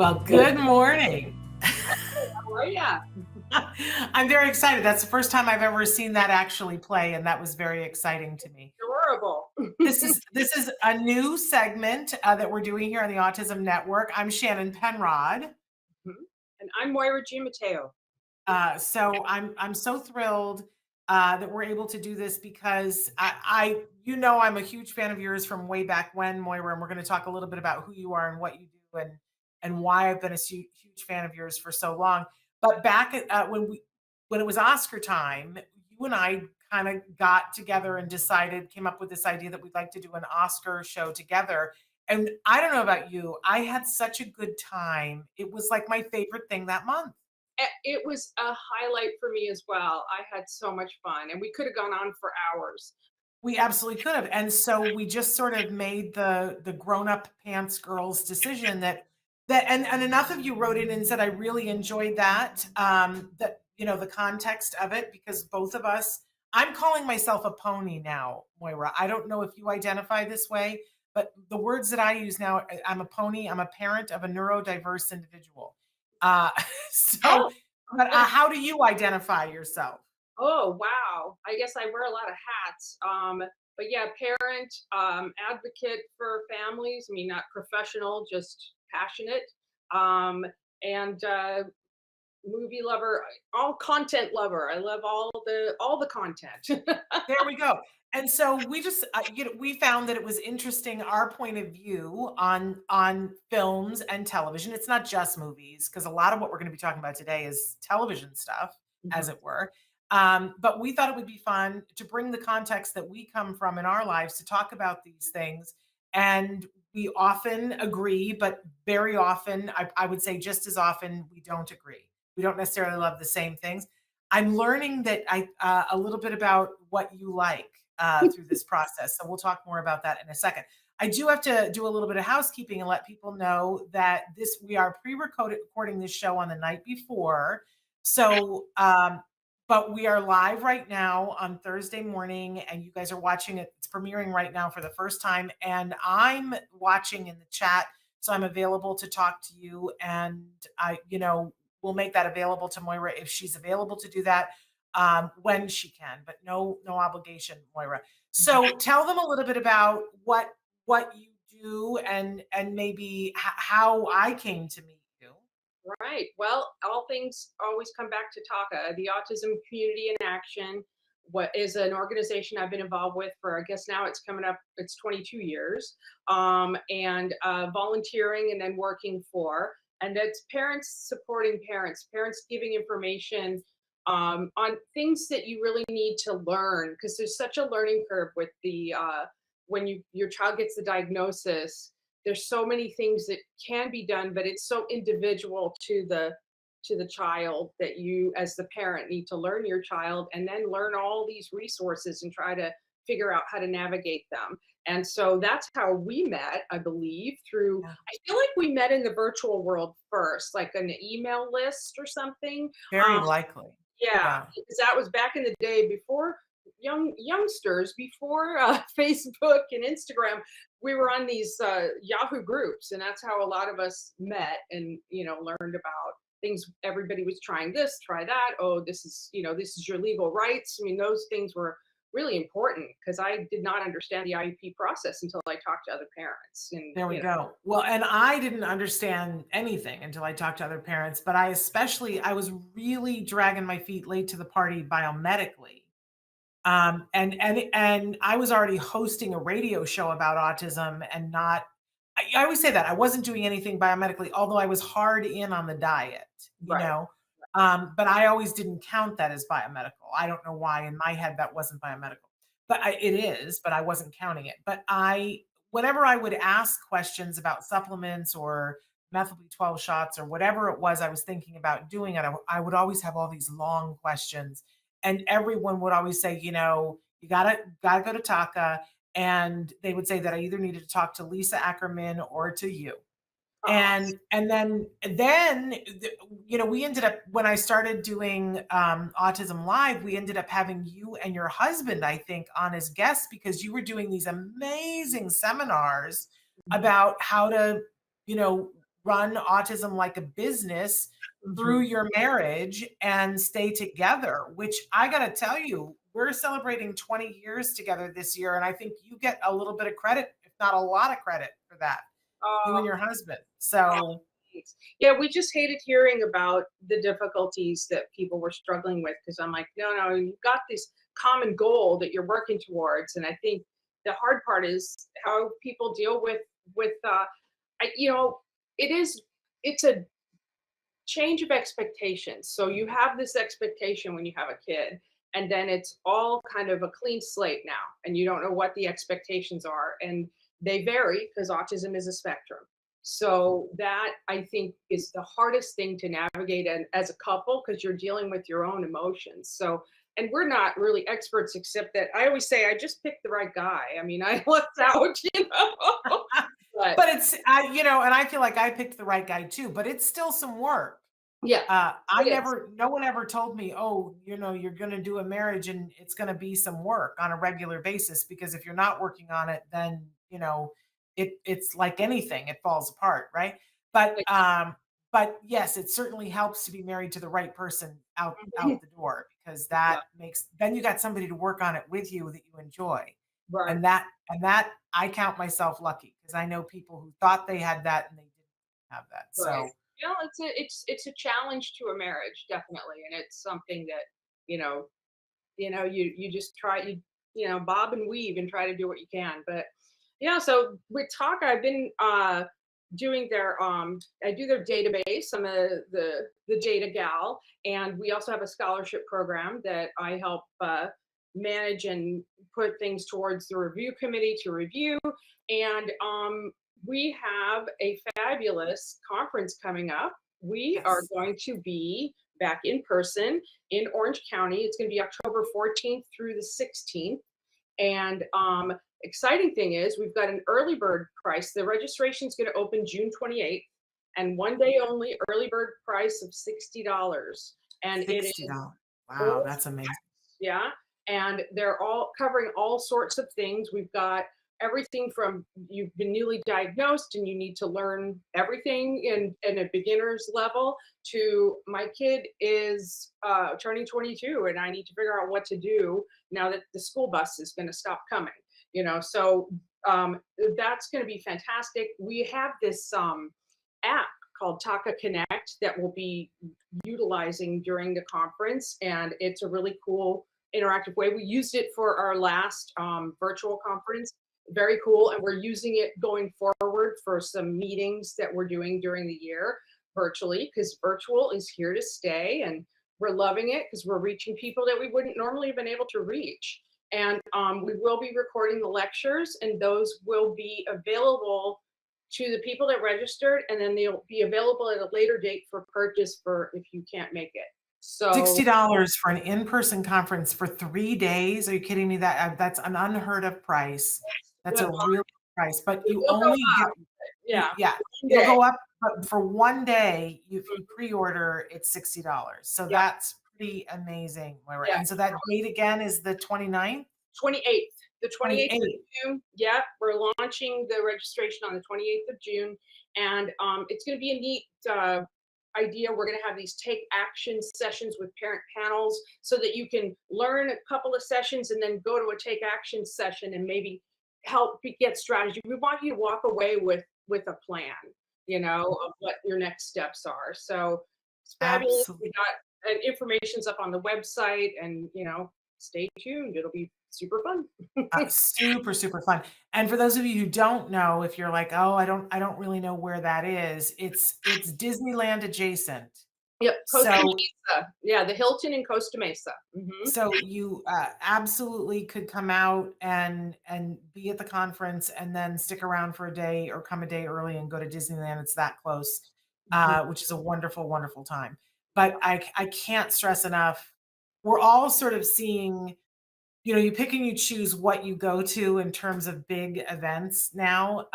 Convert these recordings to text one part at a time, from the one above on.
Well, good morning. How are ya? I'm very excited. That's the first time I've ever seen that actually play, and that was very exciting to me. Adorable. This is a new segment that we're doing here on the Autism Network. I'm Shannon Penrod. Mhm. And I'm Moira Giammatteo. So I'm so thrilled that we're able to do this because I'm a huge fan of yours from way back when, Moira, and we're going to talk a little bit about who you are and what you do and why I've been a huge fan of yours for so long. But back when it was Oscar time, you and I kind of got together and came up with this idea that we'd like to do an Oscar show together. And I don't know about you, I had such a good time. It was like my favorite thing that month. It was a highlight for me as well. I had so much fun, and we could have gone on for hours. We absolutely could have. And so we just sort of made the grown-up pants girls decision and enough of you wrote in and said I really enjoyed that the context of it, because both of us, I'm calling myself a pony now, Moira. I don't know if you identify this way, but the words that I use now, I'm a pony, I'm a parent of a neurodiverse individual. Uh so Oh, but how do you identify yourself? oh wow! I guess I wear a lot of hats. But yeah, parent, advocate for families. I mean, not professional, just passionate. Um, and movie lover, all content lover. I love all the content. There we go. And so we just, we found that it was interesting our point of view on films and television. It's not just movies, because a lot of what we're going to be talking about today is television stuff, as Mhm. it were. But we thought it would be fun to bring the context that we come from in our lives to talk about these things. And we often agree, but very often, I would say just as often, we don't agree. We don't necessarily love the same things. I'm learning that a little bit about what you like through this process. So we'll talk more about that in a second. I do have to do a little bit of housekeeping and let people know that we are recording this show on the night before. So, but we are live right now on Thursday morning, and you guys are watching it. It's premiering right now for the first time, and I'm watching in the chat, so I'm available to talk to you. And we'll make that available to Moira if she's available to do that when she can, but no obligation, Moira. So tell them a little bit about what you do and maybe how I came to meet you. Right. Well, all things always come back to TACA, the Autism Community in Action. What is an organization I've been involved with for, I guess now it's coming up, it's 22 years, and volunteering and then working for. And that's parents supporting parents, parents giving information on things that you really need to learn, because there's such a learning curve with when your child gets the diagnosis. There's so many things that can be done, but it's so individual to the child that you as the parent need to learn your child and then learn all these resources and try to figure out how to navigate them. And so that's how we met, I believe, through, Yeah, I feel like we met in the virtual world first, like an email list or something. very um, likely. yeah, Yeah. because that was back in the day before youngsters, before Facebook and Instagram. We were on these Yahoo groups, and that's how a lot of us met and learned about things. Everybody was trying this, try that. Oh, this is your legal rights. I mean, those things were really important because I did not understand the IEP process until I talked to other parents. And There we go. Well, and I didn't understand anything until I talked to other parents, but I was really dragging my feet late to the party biomedically. And I was already hosting a radio show about autism and not I always say that I wasn't doing anything biomedically, although I was hard in on the diet, you right. know. But I always didn't count that as biomedical. I don't know why in my head that wasn't biomedical, but it is. But I wasn't counting it. Whenever I would ask questions about supplements or methyl B12 shots or whatever it was I was thinking about doing, I would always have all these long questions, and everyone would always say, you gotta go to TACA, and they would say that I either needed to talk to Lisa Ackerman or to you. Oh, And then we ended up, when I started doing Autism Live, we ended up having you and your husband, I think, on as guests, because you were doing these amazing seminars mhm. about how to, you know, run autism like a business through Mhm. your marriage and stay together, which I got to tell you, we're celebrating 20 years together this year. And I think you get a little bit of credit, if not a lot of credit for that, you and Oh, your husband. So, thanks. Yeah, we just hated hearing about the difficulties that people were struggling with because I'm like, no, no, you've got this common goal that you're working towards, and I think the hard part is how people deal with you know, it is it's a change of expectations. So you have this expectation when you have a kid, and then it's all kind of a clean slate now, and you don't know what the expectations are, and they vary because autism is a spectrum. So that I think is the hardest thing to navigate as a couple because you're dealing with your own emotions. So, and we're not really experts, except that I always say I just picked the right guy. I mean, I lucked out, but but it's, and I feel like I picked the right guy too, but it's still some work. yeah, I it is. never, no one ever told me, oh, you're going to do a marriage and it's going to be some work on a regular basis. Because if you're not working on it, then, it's like anything, it falls apart. Right. But, Like, um, but yes, it certainly helps to be married to the right person out the door, because yeah, then you got somebody to work on it with you that you enjoy. right. And that I count myself lucky, because I know people who thought they had that and they didn't have that. Right. So, You know, it's a challenge to a marriage, definitely, and it's something that you know you just try bob and weave and try to do what you can. But yeah, so with Talk, I've been doing their I do their database. I'm the data gal, and we also have a scholarship program that I help manage and put things towards the review committee to review. And we have a fabulous conference coming up. We are yes. going to be back in person in Orange County. It's going to be October 14th through the 16th. And exciting thing is we've got an early bird price. The registration is going to open June 28th, and one day only early bird price of $60. And it is $60. Wow, all, that's amazing. yeah, and they're all covering all sorts of things. We've got everything from you've been newly diagnosed and you need to learn everything in a beginner's level to my kid is turning 22 and I need to figure out what to do now that the school bus is going to stop coming. So um, that's going to be fantastic. We have this app called TACA Connect that will be utilizing during the conference, and it's a really cool interactive way. We used it for our last virtual conference. Very cool, and we're using it going forward for some meetings that we're doing during the year virtually, because virtual is here to stay, and we're loving it because we're reaching people that we wouldn't normally have been able to reach. And we will be recording the lectures, and those will be available to the people that registered, and then they'll be available at a later date for purchase for if you can't make it. So $60 for an in-person conference for 3 days? Are you kidding me? That's an unheard of price. That's good. a real price, but It you will go only get up. Yeah, yeah, one it'll day. go up, but for 1 day, if you Mhm. pre-order, it's $60. So Yeah, that's pretty amazing, Moira. yeah. And so that date again is the 29th? 28th. The 28th of 28th. June. Yeah, we're launching the registration on the 28th of June. And it's going to be a neat idea. We're going to have these take action sessions with parent panels so that you can learn a couple of sessions and then go to a take action session and maybe get strategy. We want you to walk away with a plan, of what your next steps are. So it's fabulous. We Absolutely. got and information's up on the website, and stay tuned. It'll be super fun. Super, super fun. And for those of you who don't know, if you're like, "Oh, I don't really know where that is," it's Disneyland adjacent. Yep, Costa So Mesa. Yeah, the Hilton in Costa Mesa. Mhm. you, absolutely could come out and be at the conference and then stick around for a day or come a day early and go to Disneyland. It's that close, Mhm. which is a wonderful, wonderful time. But I can't stress enough, we're all sort of seeing, you pick and you choose what you go to in terms of big events now.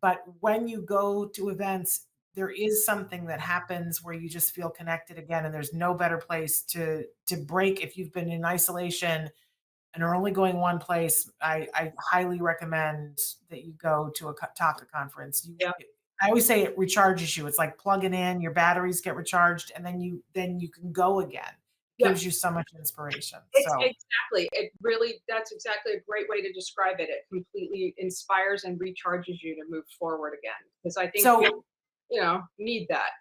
But when you go to events, there is something that happens where you just feel connected again, and there's no better place to break if you've been in isolation and are only going one place. I highly recommend that you go to a TACA conference. Yeah. I always say it recharges you. It's like plugging in, your batteries get recharged, and then you can go again. Yep. Gives you so much inspiration. It's So exactly. It really, that's exactly a great way to describe it. It completely inspires and recharges you to move forward again. Because I think so need that.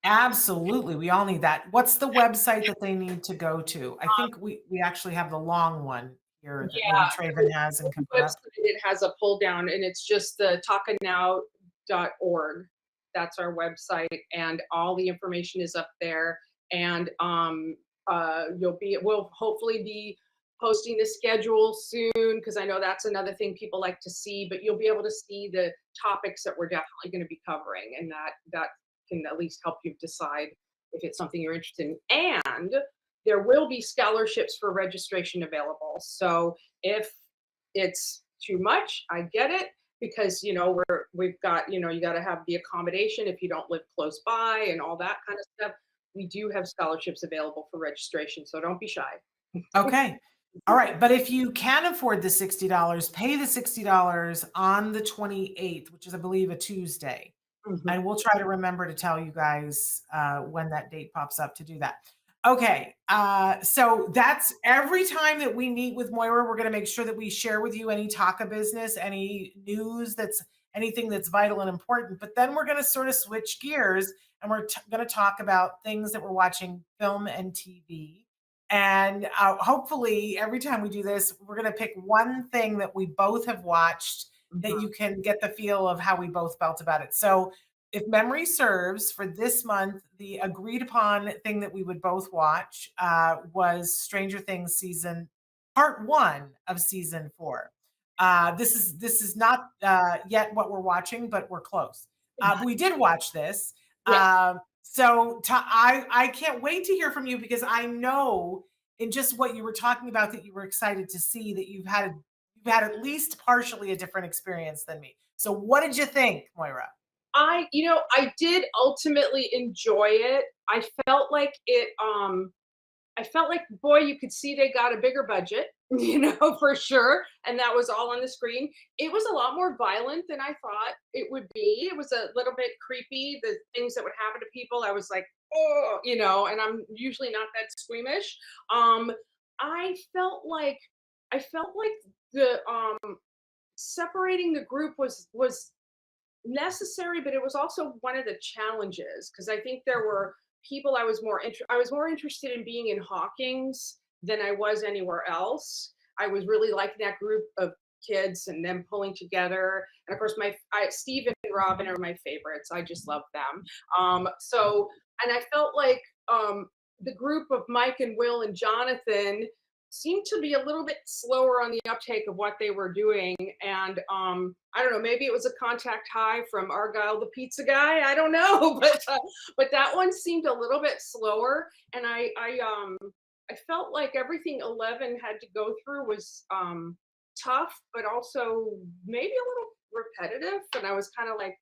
absolutely, we all need that. What's the website that they need to go to? I Um, think we actually have the long one here that maybe yeah, Traven has and can put website, up. it has a pull down, and it's just the talkanow.org. That's our website, and all the information is up there. And we'll hopefully be posting the schedule soon, because I know that's another thing people like to see. But you'll be able to see the topics that we're definitely going to be covering, and that can at least help you decide if it's something you're interested in. And there will be scholarships for registration available. So if it's too much, I get it, because we've got, you got to have the accommodation if you don't live close by and all that kind of stuff. We do have scholarships available for registration, so don't be shy. Okay. All right. But if you can afford the $60, pay the $60 on the 28th, which is, I believe, a Tuesday. Mhm. And we'll try to remember to tell you guys when that date pops up to do that. Okay. So that's every time that we meet with Moira, we're going to make sure that we share with you any TACA business, any news that's anything that's vital and important. But then we're going to sort of switch gears and we're going to talk about things that we're watching, film and TV. And hopefully, every time we do this, we're going to pick one thing that we both have watched that Mhm. you can get the feel of how we both felt about it. So, if memory serves, for this month, the agreed upon thing that we would both watch was Stranger Things season part one of season four. This is not yet what we're watching, but we're close. But we did watch this. Yeah. I can't wait to hear from you because I know in just what you were talking about that you were excited to see that you've had at least partially a different experience than me. So what did you think, Moira? I did ultimately enjoy it. I felt like, boy, you could see they got a bigger budget, for sure. And that was all on the screen. It was a lot more violent than I thought it would be. It was a little bit creepy. The things that would happen to people, I was like, oh, and I'm usually not that squeamish. Um, I felt like the separating the group was necessary, but it was also one of the challenges, because I think there were people I was more interested in being in Hawkins than I was anywhere else. I was really liking that group of kids and them pulling together. And of course, Steve and Robin are my favorites. I just love them. And I felt like the group of Mike and Will and Jonathan seemed to be a little bit slower on the uptake of what they were doing. And I don't know, maybe it was a contact high from Argyle the pizza guy, I don't know. But that one seemed a little bit slower. And I felt like everything 11 had to go through was tough, but also maybe a little repetitive. And I was kind of like,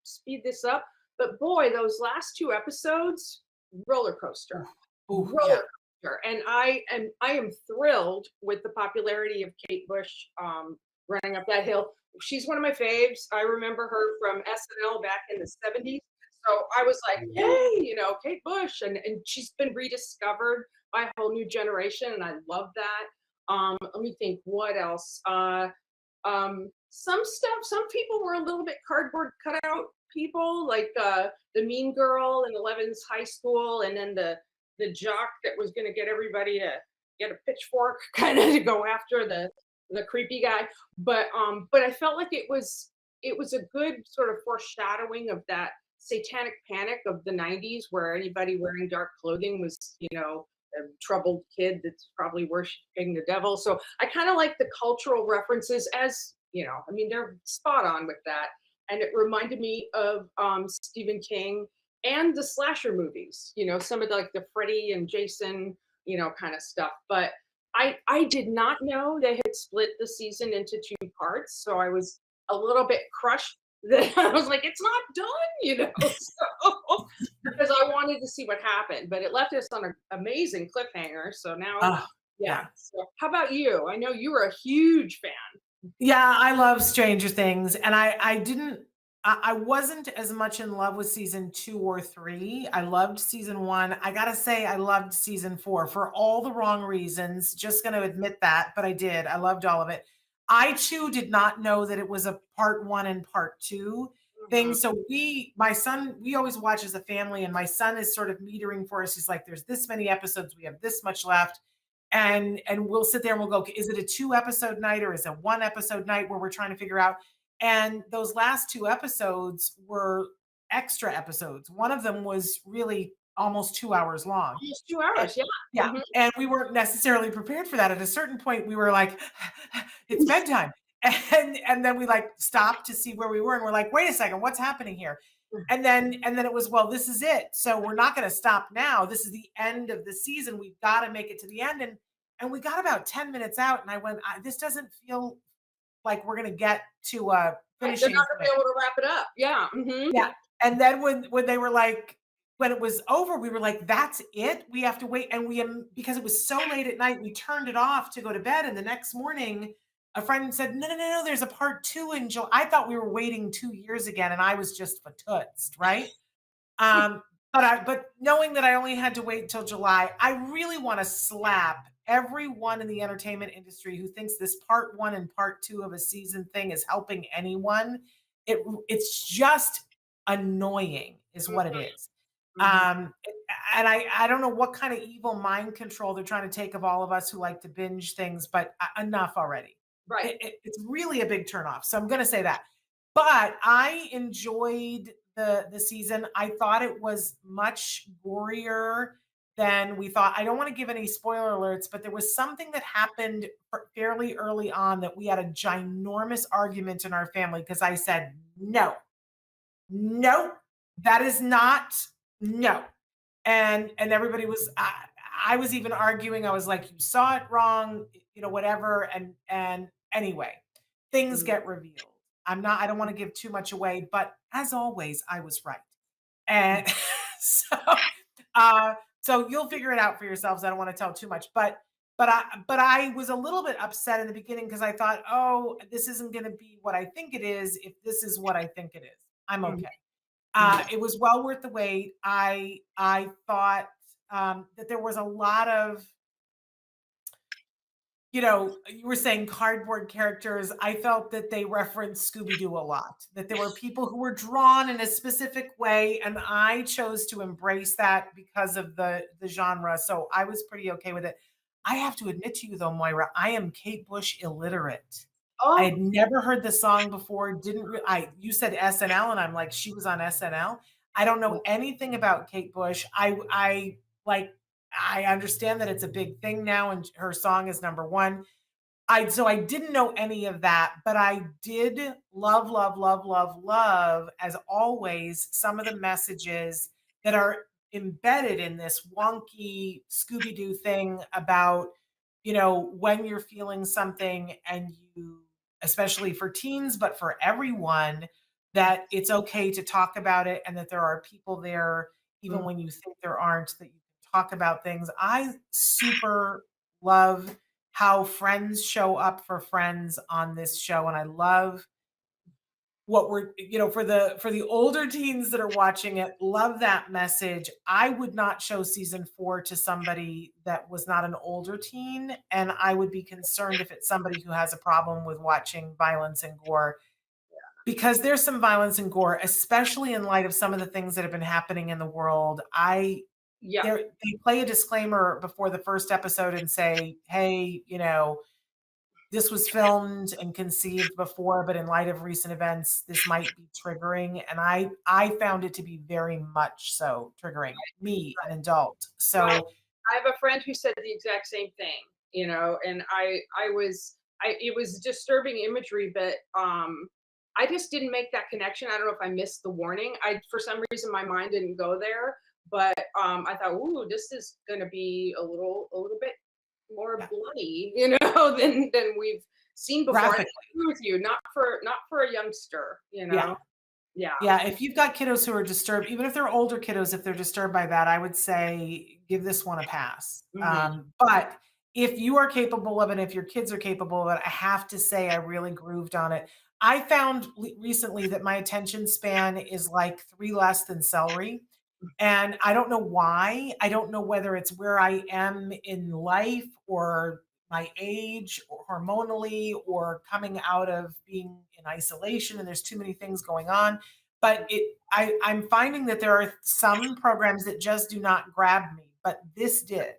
speed this up. But boy, those last two episodes, roller coaster. Ooh, yeah. Roller coaster. And I am thrilled with the popularity of Kate Bush running up that hill. She's one of my faves. I remember her from SNL back in the 70s. So I was like, yay, Kate Bush. And she's been rediscovered by a whole new generation. And I love that. Let me think, what else? Some people were a little bit cardboard cutout people, like the mean girl in 11's high school, and then the jock that was going to get everybody to get a pitchfork kind of to go after the creepy guy. But I felt like it was a good sort of foreshadowing of that satanic panic of the 90s, where anybody wearing dark clothing was a troubled kid that's probably worshiping the devil. So I kind of like the cultural references, as I mean, they're spot on with that. And it reminded me of Stephen King and the slasher movies, some of the Freddy and Jason, kind of stuff. But I did not know they had split the season into two parts. So I was a little bit crushed that I was like, it's not done, so, because I wanted to see what happened, but it left us on an amazing cliffhanger. So now, Oh, yeah. yeah. So how about you? I know you were a huge fan. Yeah, I love Stranger Things, and I wasn't as much in love with season 2 or 3. I loved season 1. I gotta say I loved season 4 for all the wrong reasons. Just gonna admit that, but I did. I loved all of it. I too did not know that it was a part 1 and part 2 thing. Mhm. So my son, we always watch as a family, and my son is sort of metering for us. He's like, there's this many episodes, we have this much left. And we'll sit there and we'll go, is it a 2 episode night or is it 1 episode night where we're trying to figure out? And those last 2 episodes were extra episodes. One of them was really almost 2 hours long. Almost 2 Eh, hours, yeah. yeah, Mhm. and we weren't necessarily prepared for that. At a certain point, we were like, "It's bedtime." And then we, like, stopped to see where we were, and we're like, "Wait a second, what's happening here?" And then it was, "Well, this is it. So we're not gonna stop now. This is the end of the season. We've gotta make it to the end." And we got about 10 minutes out, and I went, "This doesn't feel like we're gonna get to a Right, they're finishing not gonna be point." able to wrap it up. Yeah, mhm. Yeah, and then when they were like when it was over, we were like, "That's it? We have to wait," and because it was so late at night, we turned it off to go to bed, and the next morning, a friend said, "No, no, no, no, there's a part 2 in July." I thought we were waiting 2 years again, and I was just fatoutsed, right? Um, but knowing that I only had to wait till July, I really wanna slap everyone in the entertainment industry who thinks this part 1 and part 2 of a season thing is helping anyone. It's just annoying is what it Mhm, is. mhm. And I don't know what kind of evil mind control they're trying to take of all of us who like to binge things, but enough already. Right. It's really a big turnoff. So I'm going to say that. But I enjoyed the season. I thought it was much gorier than we thought. I don't want to give any spoiler alerts, but there was something that happened fairly early on that we had a ginormous argument in our family because I said no. Nope, that is not no. And everybody was I was even arguing. I was like, "You saw it wrong," whatever. And anyway, things Mhm. get revealed. I don't want to give too much away, but as always, I was right. And so so you'll figure it out for yourselves. I don't want to tell too much, but I was a little bit upset in the beginning because I thought, "Oh, this isn't going to be what I think it is if this is what I think it is." I'm Mhm, okay. mhm. It was well worth the wait. I thought that there was a lot of, you were saying cardboard characters. I felt that they referenced Scooby Doo a lot. That there were people who were drawn in a specific way, and I chose to embrace that because of the genre. So I was pretty okay with it. I have to admit to you though, Moira, I am Kate Bush illiterate. I Oh, had never heard the song before, didn't I you said SNL and I'm like, she was on SNL. I don't yeah, know anything about Kate Bush. Like I understand that it's a big thing now and her song is number 1. I didn't know any of that, but I did love, love, love, love, love, as always, some of the messages that are embedded in this wonky Scooby-Doo thing about, when you're feeling something and especially for teens, but for everyone, that it's okay to talk about it and that there are people there, even mm. when you think there aren't, that you can talk about things. I super love how friends show up for friends on this show, and I love what we're for the older teens that are watching it, love that message. I would not show season 4 to somebody that was not an older teen, and I would be concerned if it's somebody who has a problem with watching violence and gore, because there's some violence and gore, especially in light of some of the things that have been happening in the world. Yeah, They play a disclaimer before the first episode and say, "Hey, this was filmed and conceived before, but in light of recent events, this might be triggering." And I found it to be very much so triggering me, an adult. right. So I have a friend who said the exact same thing, and it was disturbing imagery, but I just didn't make that connection. I don't know if I missed the warning. I For some reason my mind didn't go there, but I thought, ooh, this is gonna be a little bit more yeah, bloody, than we've seen before. And I graphically, agree with you, not for a youngster. yeah. Yeah. Yeah, if you've got kiddos who are disturbed, even if they're older kiddos, if they're disturbed by that, I would say give this one a pass. Hmm. But if you are capable of it, if your kids are capable of it, I have to say I really grooved on it. I found recently that my attention span is like 3 less than celery, and I don't know why. I don't know whether it's where I am in life or my age or hormonally or coming out of being in isolation and there's too many things going on. But I'm finding that there are some programs that just do not grab me, but this did.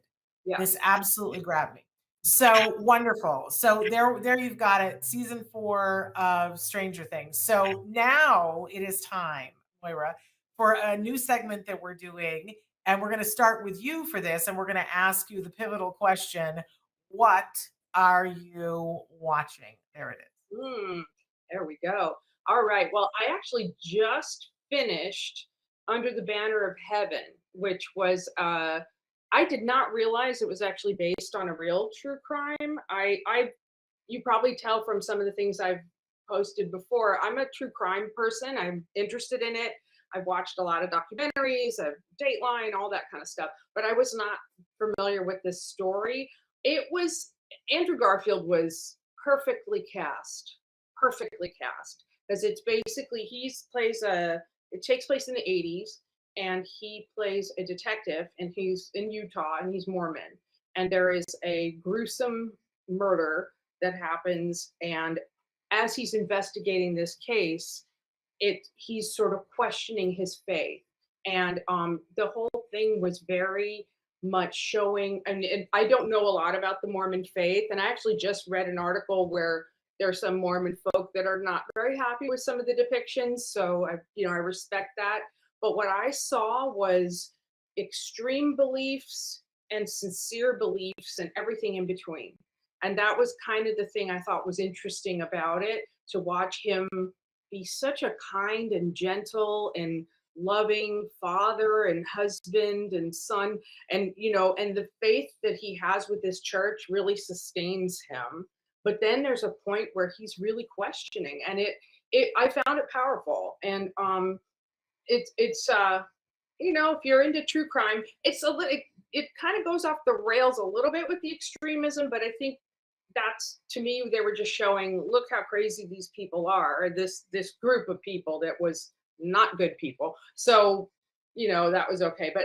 Yeah. This absolutely grabbed me. So wonderful. So there you've got it. Season 4 of Stranger Things. So now it is time, Moira, for a new segment that we're doing. And we're going to start with you for this. And we're going to ask you the pivotal question: what are you watching? There it is. There we go. All right. Well, I actually just finished Under the Banner of Heaven, which was I did not realize it was actually based on a real true crime. I you probably tell from some of the things I've posted before. I'm a true crime person. I'm interested in it. I've watched a lot of documentaries, of Dateline, all that kind of stuff, but I was not familiar with this story. It was Andrew Garfield was perfectly cast because it's basically he's plays a it takes place in the 80s and he plays a detective and he's in Utah and he's Mormon and there is a gruesome murder that happens and as he's investigating this case he's sort of questioning his faith and the whole thing was very much showing and I don't know a lot about the Mormon faith and I actually just read an article where there are some Mormon folk that are not very happy with some of the depictions so I respect that but what I saw was extreme beliefs and sincere beliefs and everything in between and that was kind of the thing I thought was interesting about it to watch him be such a kind and gentle and loving father and husband and son and and the faith that he has with this church really sustains him but then there's a point where he's really questioning and it I found it powerful and it's if you're into true crime it's it kind of goes off the rails a little bit with the extremism but I think that's to me they were just showing look how crazy these people are or this group of people that was not good people so that was okay but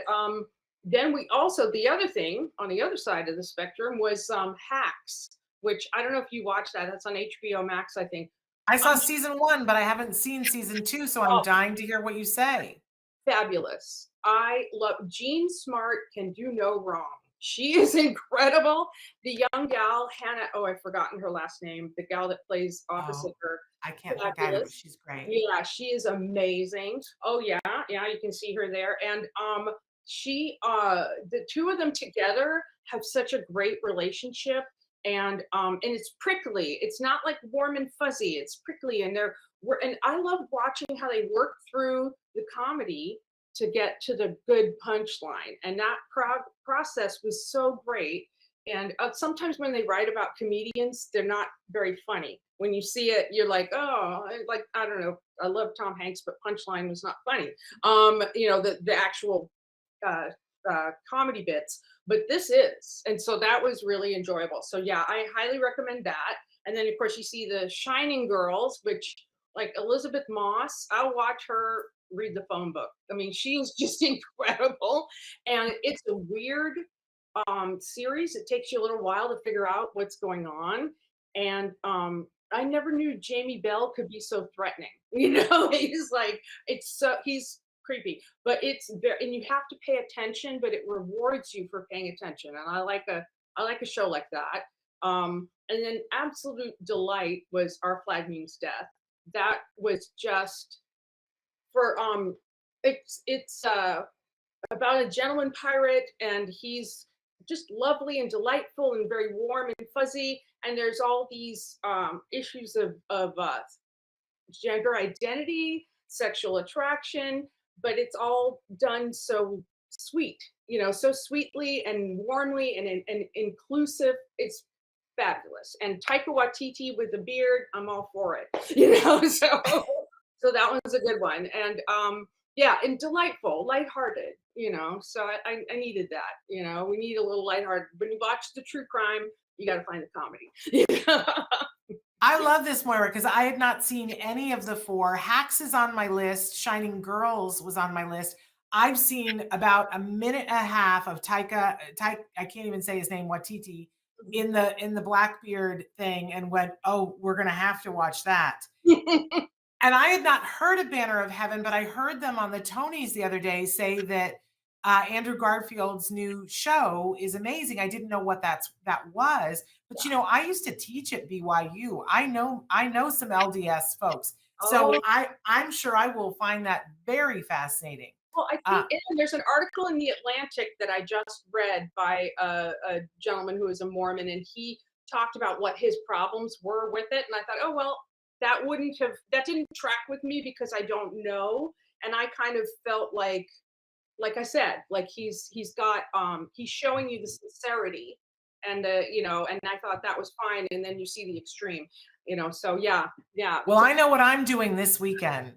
then we also the other thing on the other side of the spectrum was Hacks which I don't know if you watched that that's on HBO Max I think I saw um, season 1, but I haven't seen season 2, so I'm dying to hear what you say. fabulous. I love Jean Smart can do no wrong. She is incredible. The young gal, Hannah, oh, I've forgotten her last name, the gal that plays opposite Oh, her. I can't think either, but Fabulous. she's great. Yeah, she is amazing. Oh yeah, yeah, you can see her there. And she the two of them together have such a great relationship and it's prickly. It's not like warm and fuzzy. It's prickly and and I love watching how they work through the comedy to get to the good punchline. And that process was so great. And sometimes when they write about comedians, they're not very funny. When you see it, you're like, oh, like I don't know. I love Tom Hanks, but punchline was not funny. The actual uh, comedy bits, but this is, and so that was really enjoyable. So yeah, I highly recommend that. And then of course you see the Shining Girls, which like Elizabeth Moss, I'll watch her read the phone book. I mean, she is just incredible, and it's a weird series. It takes you a little while to figure out what's going on, and I never knew Jamie Bell could be so threatening. He's like he's creepy, but it's very and you have to pay attention, but it rewards you for paying attention. And I like a show like that. And then absolute delight was Our Flag Means Death. That was just for it's about a gentleman pirate and he's just lovely and delightful and very warm and fuzzy and there's all these issues of gender identity, sexual attraction, but it's all done so sweet, so sweetly and warmly and inclusive. It's fabulous. And Taika Waititi with the beard, I'm all for it. So that one's a good one. And yeah, and delightful, lighthearted, So I needed that, We need a little lighthearted. When you watch the true crime, you got to find the comedy. I love this, Moira, because I had not seen any of the four. Hacks is on my list. Shining Girls was on my list. I've seen about a minute and a half of I can't even say his name, Watiti, in the Blackbeard thing, and went, oh, we're gonna have to watch that. And I had not heard of Banner of Heaven, but I heard them on the Tonys the other day say that Andrew Garfield's new show is amazing. I didn't know what that was, but I used to teach at BYU. I know some LDS folks, so Oh, I'm sure I will find that very fascinating. well, I Uh, think and there's an article in the Atlantic that I just read by a gentleman who is a Mormon, and he talked about what his problems were with it. And I thought, oh, well, that didn't track with me because I don't know. And I kind of felt like I said, like he's showing you the sincerity and and I thought that was fine. And then you see the extreme, so yeah, yeah. well, I know what I'm doing this weekend.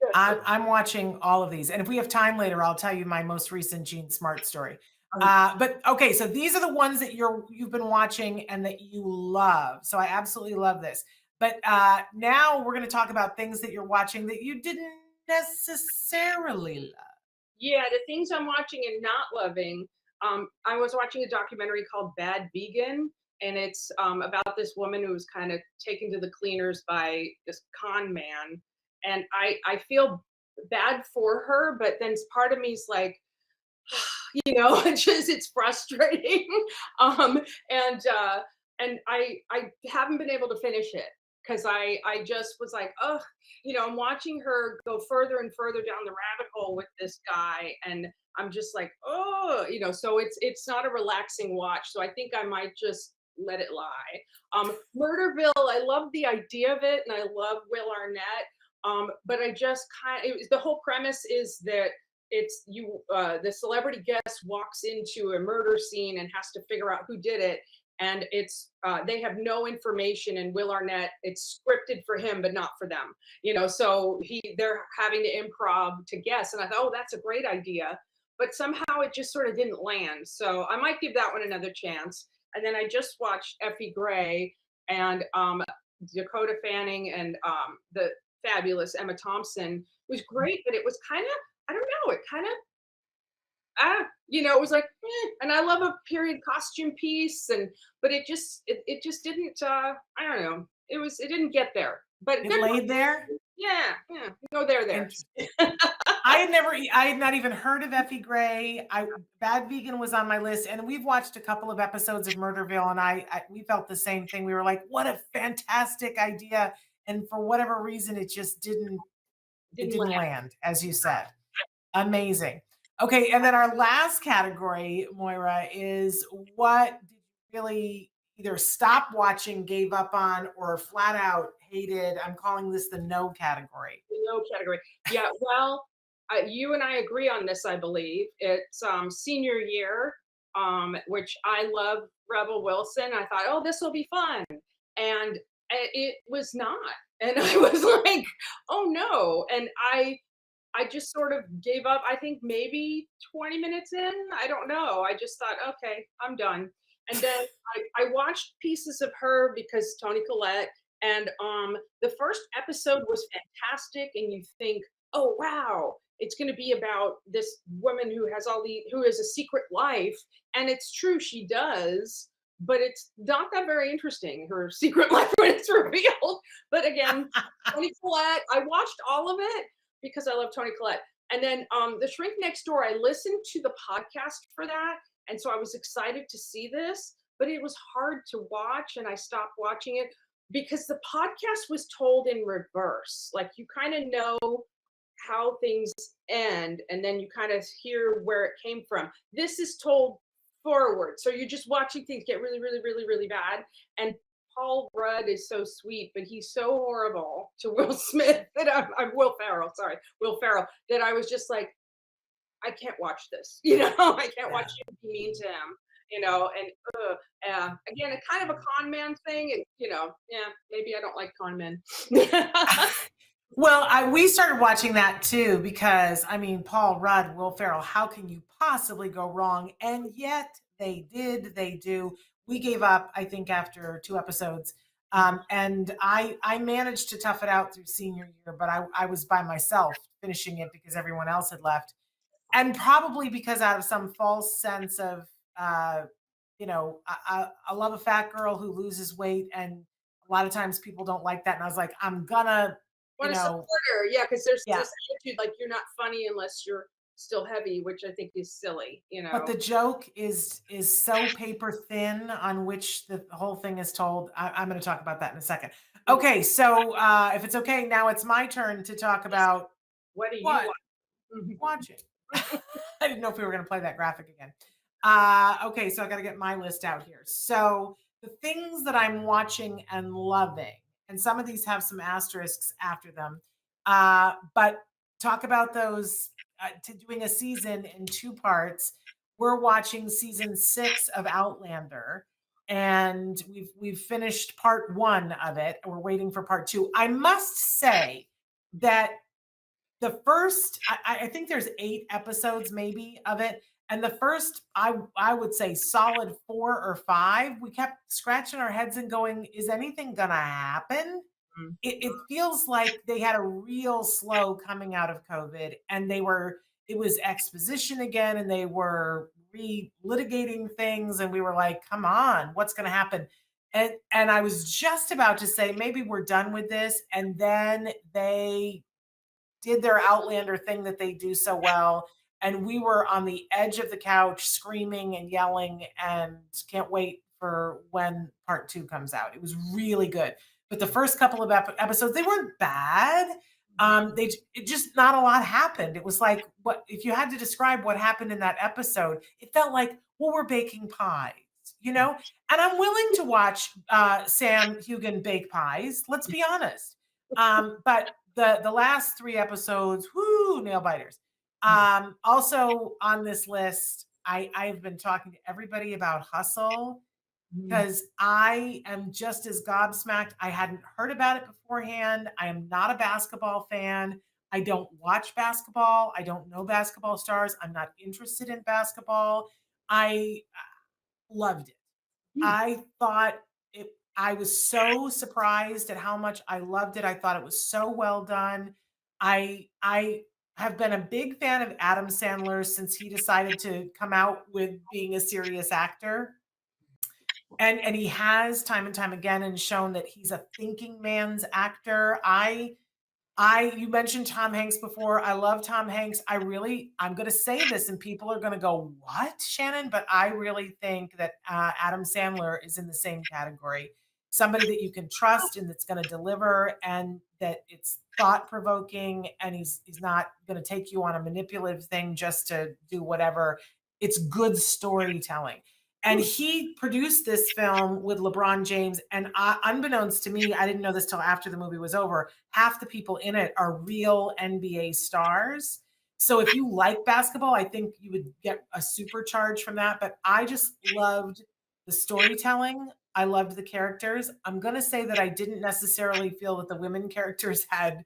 Good. I'm watching all of these, and if we have time later, I'll tell you my most recent Gene Smart story. Um, But okay, so these are the ones that you've been watching and that you love. So I absolutely love this. But now we're going to talk about things that you're watching that you didn't necessarily love. Yeah, the things I'm watching and not loving. I was watching a documentary called Bad Vegan, and it's about this woman who was kind of taken to the cleaners by this con man, and I feel bad for her, but then part of me is like, it's frustrating. um, and I haven't been able to finish it because I just was like, oh, I'm watching her go further and further down the rabbit hole with this guy, and I'm just like, oh, so it's not a relaxing watch. So I think I might just let it lie. Murderville, I love the idea of it, and I love Will Arnett. But I just the whole premise is that it's the celebrity guest walks into a murder scene and has to figure out who did it, and it's they have no information, and Will Arnett, it's scripted for him but not for them, so they're having to improv to guess, and I thought, oh, that's a great idea, but somehow it just sort of didn't land, so I might give that one another chance. And then I just watched Effie Gray, and Dakota Fanning, and the fabulous Emma Thompson was great, but it was kind of, I don't know, it kind of, it was like, and I love a period costume piece, but it just didn't, I don't know, it didn't get there, but It good. laid there. Yeah, yeah, go there. Interesting. I had not even heard of Effie Gray. Bad Vegan was on my list, and we've watched a couple of episodes of Murderville, and we felt the same thing. We were like, "What a fantastic idea!" And for whatever reason, it Didn't didn't land. land, as you said. Amazing. Okay, and then our last category, Moira, is what did you really either stop watching, gave up on, or flat out hated? I'm calling this the no category. No category. Yeah, well, you and I agree on this, I believe. It's senior year, which I love Rebel Wilson. I thought, oh, this will be fun. And it was not. And I was like, oh no. And I just sort of gave up. I think maybe 20 minutes in. I don't know. I just thought, okay, I'm done. And then I watched pieces of her because Toni Collette, and the first episode was fantastic. And you think, oh wow, it's going to be about this woman who has a secret life, and it's true, she does. But it's not that very interesting, her secret life when it's revealed. But again, Toni Collette, I watched all of it because I love Toni Collette. And then The Shrink Next Door, I listened to the podcast for that. And so I was excited to see this, but it was hard to watch, and I stopped watching it because the podcast was told in reverse. Like, you kind of know how things end, and then you kind of hear where it came from. This is told forward. So you're just watching things get really, really, really, really bad. And Paul Rudd is so sweet, but he's so horrible to Will Smith that I'm Will Ferrell, sorry, Will Ferrell, that I was just like, I can't watch this. I can't watch you be mean to him. And again, a kind of a con man thing. And yeah, maybe I don't like con men. Well, we started watching that too because I mean, Paul Rudd, Will Ferrell, how can you possibly go wrong? And yet they do. We gave up, I think, after 2 episodes. And I managed to tough it out through senior year, but I was by myself finishing it because everyone else had left. And probably because out of some false sense of, uh, I love a fat girl who loses weight. And a lot of times people don't like that. And I was like, I'm gonna, you Want to know, support her, yeah, because there's yeah. this attitude like you're not funny unless you're still heavy, which I think is silly, you But know. the joke is so paper thin on which the whole thing is told. I'm going to talk about that in a second. Mhm. Okay, so if it's okay, now it's my turn to talk Yes. about What do you what want? Mhm. watching. I didn't know if we were going to play that graphic again. Okay, so I got to get my list out here. So the things that I'm watching and loving, and some of these have some asterisks after them, but talk about those to doing a season in two parts. We're watching season 6 of Outlander, and we've finished part 1 of it. We're waiting for part 2. I must say that the first I think there's 8 episodes maybe of it, and the first I would say solid 4 or 5, we kept scratching our heads and going, "Is anything gonna happen?" Mhm. It feels like they had a real slow coming out of COVID, and it was exposition again, and they were re-litigating things, and we were like, "Come on, what's gonna happen?" And I was just about to say, "Maybe we're done with this," and then they did their Outlander thing that they do so well. And we were on the edge of the couch screaming and yelling and can't wait for when part 2 comes out. It was really good. But the first couple of episodes, they weren't bad. It just not a lot happened. It was like, what if you had to describe what happened in that episode? It felt like, well, we're baking pies, you know. And I'm willing to watch Sam Hugan bake pies. Let's be honest. But the last 3 episodes, whoo, nail biters. Also on this list, I've been talking to everybody about Hustle Mhm. because I am just as gobsmacked. I hadn't heard about it beforehand. I am not a basketball fan. I don't watch basketball. I don't know basketball stars. I'm not interested in basketball. I loved it. Mhm. I thought I was so surprised at how much I loved it. I thought it was so well done. I have been a big fan of Adam Sandler since he decided to come out with being a serious actor. And he has time and time again and shown that he's a thinking man's actor. You mentioned Tom Hanks before. I love Tom Hanks. I'm going to say this and people are going to go, "What, Shannon?" But I really think that Adam Sandler is in the same category. Somebody that you can trust and that's going to deliver and that it's thought provoking and he's not going to take you on a manipulative thing just to do whatever. It's good storytelling. And he produced this film with LeBron James. And unbeknownst to me, I didn't know this till after the movie was over. Half the people in it are real NBA stars. So if you like basketball, I think you would get a supercharge from that. But I just loved the storytelling. I loved the characters. I'm going to say that I didn't necessarily feel that the women characters had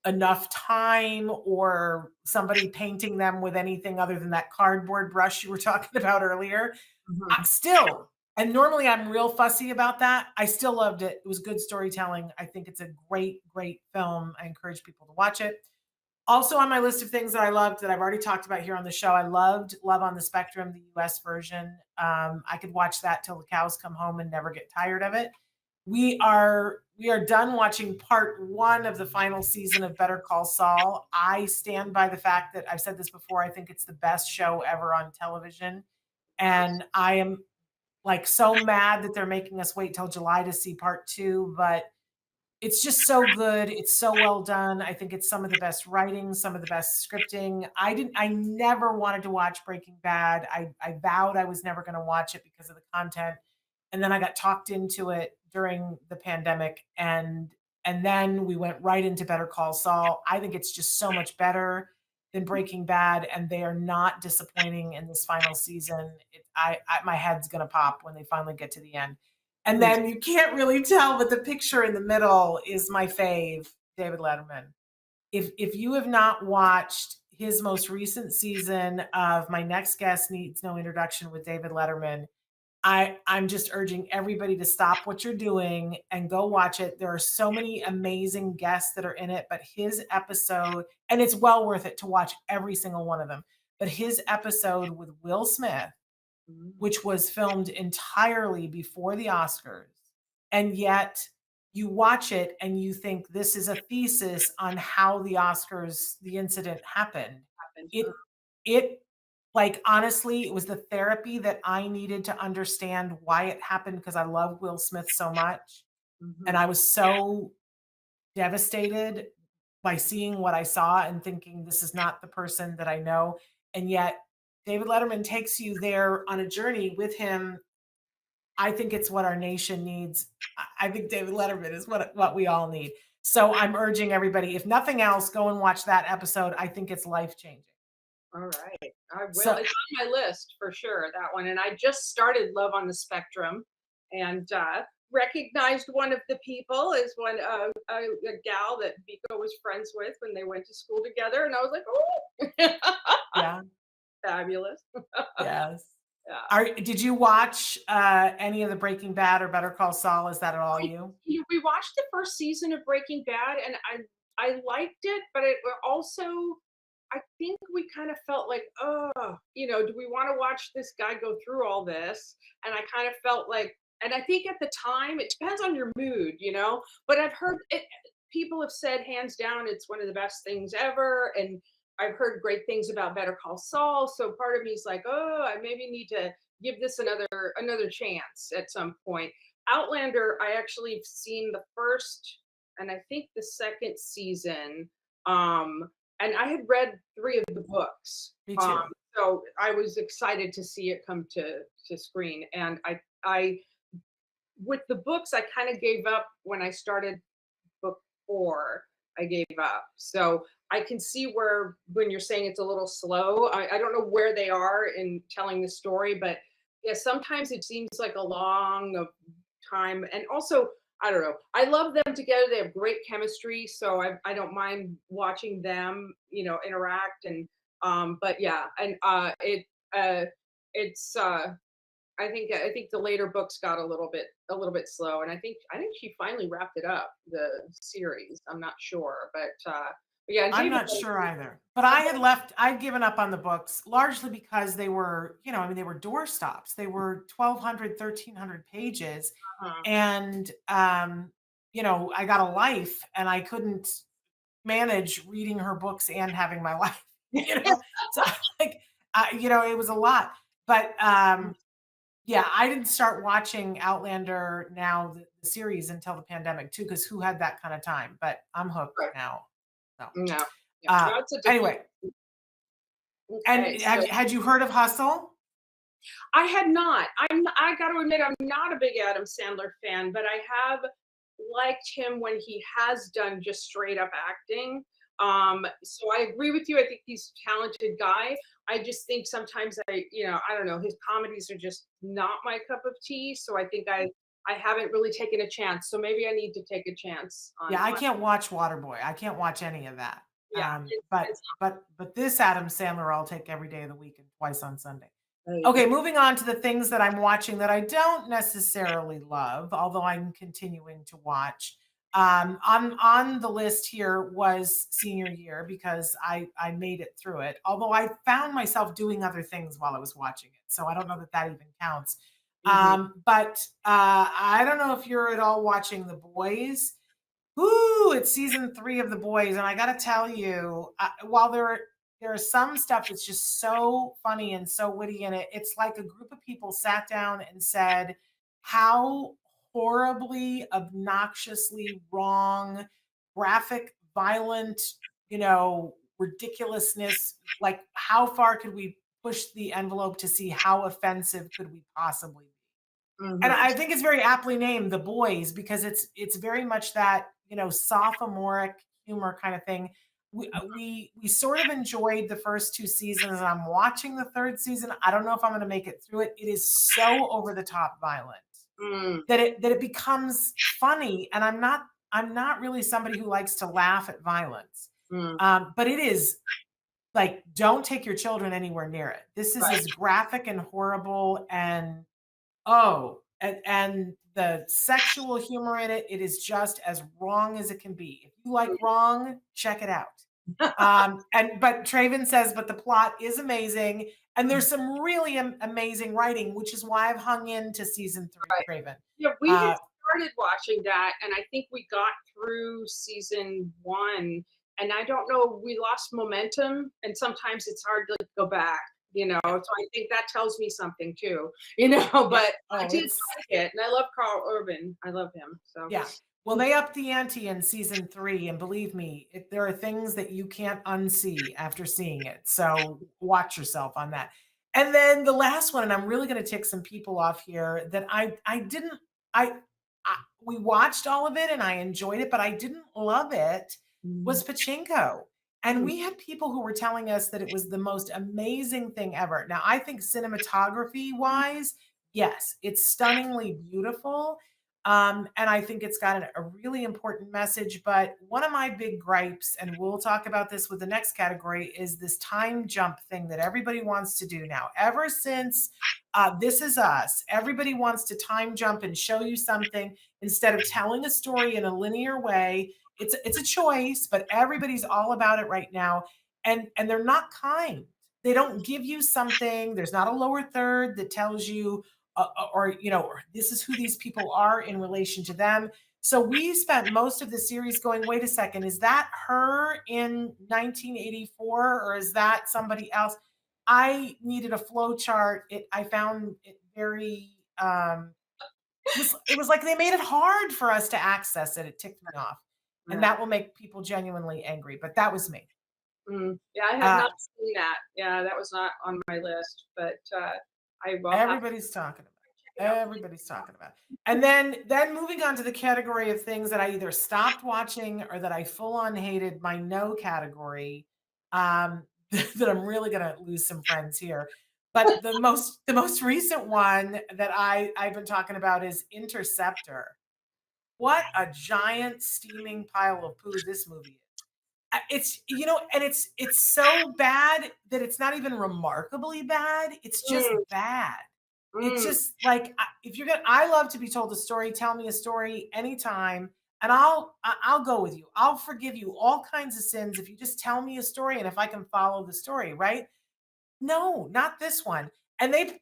enough time or somebody painting them with anything other than that cardboard brush you were talking about earlier. Mhm. Still, and normally I'm real fussy about that. I still loved it. It was good storytelling. I think it's a great, great film. I encourage people to watch it. Also on my list of things that I loved that I've already talked about here on the show, I loved Love on the Spectrum, the US version. I could watch that till the cows come home and never get tired of it. We are done watching part 1 of the final season of Better Call Saul. I stand by the fact that I've said this before. I think it's the best show ever on television. And I am like so mad that they're making us wait till July to see part 2, but it's just so good. It's so well done. I think it's some of the best writing, some of the best scripting. I never wanted to watch Breaking Bad. I vowed I was never going to watch it because of the content. And then I got talked into it during the pandemic and then we went right into Better Call Saul. I think it's just so much better than Breaking Bad and they are not disappointing in this final season. My head's going to pop when they finally get to the end. And Mhm. then you can't really tell, but the picture in the middle is my fave, David Letterman. If you have not watched his most recent season of My Next Guest Needs No Introduction with David Letterman, I'm just urging everybody to stop what you're doing and go watch it. There are so many amazing guests that are in it, but his episode, and it's well worth it to watch every single one of them. But his episode with Will Smith, Mm. which was filmed entirely before the Oscars, and yet you watch it and you think this is a thesis on how the Oscars, the incident happened. Happened. It like, honestly, it was the therapy that I needed to understand why it happened because I love Will Smith so much, and Mhm. I was so devastated by seeing what I saw and thinking, "This is not the person that I know," and yet David Letterman takes you there on a journey with him. I think it's what our nation needs. I think David Letterman is what we all need. So I'm urging everybody, if nothing else, go and watch that episode. I think it's life-changing. All right. I will. So It's on my list for sure, that one. And I just started Love on the Spectrum and recognized one of the people as a gal that Biko was friends with when they went to school together. And I was like, oh, yeah. fabulous. Yes. Yeah. Did you watch, any of the Breaking Bad or Better Call Saul? Is that at all I you? we watched the first season of Breaking Bad, and I liked it, but it were also I think we kind of felt like, oh, do we want to watch this guy go through all this? And I kind of felt like, and I think at the time, it depends on your mood, But I've heard it. People have said hands down, it's one of the best things ever, and I've heard great things about Better Call Saul. So part of me is like, oh, I maybe need to give this another chance at some point. Outlander, I actually have seen the first and I think the second season. And I had read 3 of the books. Me Um, too. so I was excited to see it come to screen. And I with the books, I kind of gave up when I started book 4. I gave up. So I can see where when you're saying it's a little slow. I don't know where they are in telling the story, but yeah, sometimes it seems like a long of time. And also, I don't know. I love them together. They have great chemistry, so I don't mind watching them, interact. And but yeah, and it's I think the later books got a little bit slow, and I think she finally wrapped it up, the series. I'm not sure, but yeah, and I'm David. not sure either. But I'd given up on the books largely because they were, I mean, they were doorstops. They were 1,200, 1,300 pages. Uh-huh. And, I got a life and I couldn't manage reading her books and having my life, you know? So like, it was a lot. But, yeah, I didn't start watching Outlander now, the series until the pandemic too, because who had that kind of time? But I'm hooked Right. now. So, No, yeah, uh, no, it's a different. anyway, Okay, and so had you heard of Hustle? I had not. I got to admit, I'm not a big Adam Sandler fan, but I have liked him when he has done just straight up acting. So I agree with you. I think he's a talented guy. I just think sometimes I don't know, his comedies are just not my cup of tea. So I think I haven't really taken a chance. So maybe I need to take a chance Yeah, I on can't watch Waterboy. I can't watch any of that. yeah. But this Adam Sandler I'll take every day of the week and twice on Sunday. There you go. Okay, moving on to the things that I'm watching that I don't necessarily love, although I'm continuing to watch. On the list here was senior year because I made it through it. Although I found myself doing other things while I was watching it, so I don't know that that even counts. Hmm. But I don't know if you're at all watching The Boys. Ooh, it's season 3 of The Boys, and I gotta tell you, while there is some stuff that's just so funny and so witty in it, it's like a group of people sat down and said, "How horribly, obnoxiously wrong, graphic, violent, ridiculousness, like, how far could we push the envelope to see how offensive could we possibly be?" And Hmm. I think it's very aptly named The Boys because it's very much that, sophomoric humor kind of thing. We sort of enjoyed the first 2 seasons. I'm watching the 3rd season. I don't know if I'm gonna make it through it. It is so over the top violent Mm, that it becomes funny, and I'm not really somebody who likes to laugh at violence. mm, But it is like, don't take your children anywhere near it. This is right. as graphic and horrible and Oh, and the sexual humor in it, it is just as wrong as it can be. If you like wrong, check it out. And but Traven says, but the plot is amazing, and there's some really amazing writing, which is why I've hung into season three, Right. Traven. Yeah, we had Uh, started watching that, and I think we got through season 1, and I don't know, we lost momentum, and sometimes it's hard to go back, so yeah, I think that tells me something too, yeah. but I Oh, did it's like it, and I love Carl Urban. I love him, so. yeah. Well, they upped the ante in season three, and believe me, there are things that you can't unsee after seeing it. So watch yourself on that. And then the last one, and I'm really going to tick some people off here that I didn't I we watched all of it and I enjoyed it, but I didn't love it. Mm. Was Pachinko. And Mm. we had people who were telling us that it was the most amazing thing ever. Now, I think cinematography wise, yes, it's stunningly beautiful, and I think it's got a really important message. But one of my big gripes, and we'll talk about this with the next category, is this time jump thing that everybody wants to do now. Ever since This Is Us, everybody wants to time jump and show you something instead of telling a story in a linear way. It's a choice, but everybody's all about it right now, and they're not kind. They don't give you something. There's not a lower third that tells you or or this is who these people are in relation to them. So we spent most of the series going, wait a second, is that her in 1984 or is that somebody else? I needed a flow chart. I found it very it was like they made it hard for us to access it. It ticked me off. And Yeah. that will make people genuinely angry, but that was me. Yeah, I have Uh not seen that. Yeah, that was not on my list, but I will have to Everybody's talking about check it. it out. Everybody's talking about it. And then moving on to the category of things that I either stopped watching or that I full on hated, my no category. That I'm really gonna lose some friends here. But the most recent one that I've been talking about is Interceptor. What a giant steaming pile of poo this movie is. It's and it's so bad that it's not even remarkably bad. It's just Mm, bad. It's mm. just like if you're gonna, I love to be told a story. Tell me a story anytime, and I'll go with you. I'll forgive you all kinds of sins if you just tell me a story and if I can follow the story, right? No, not this one. And they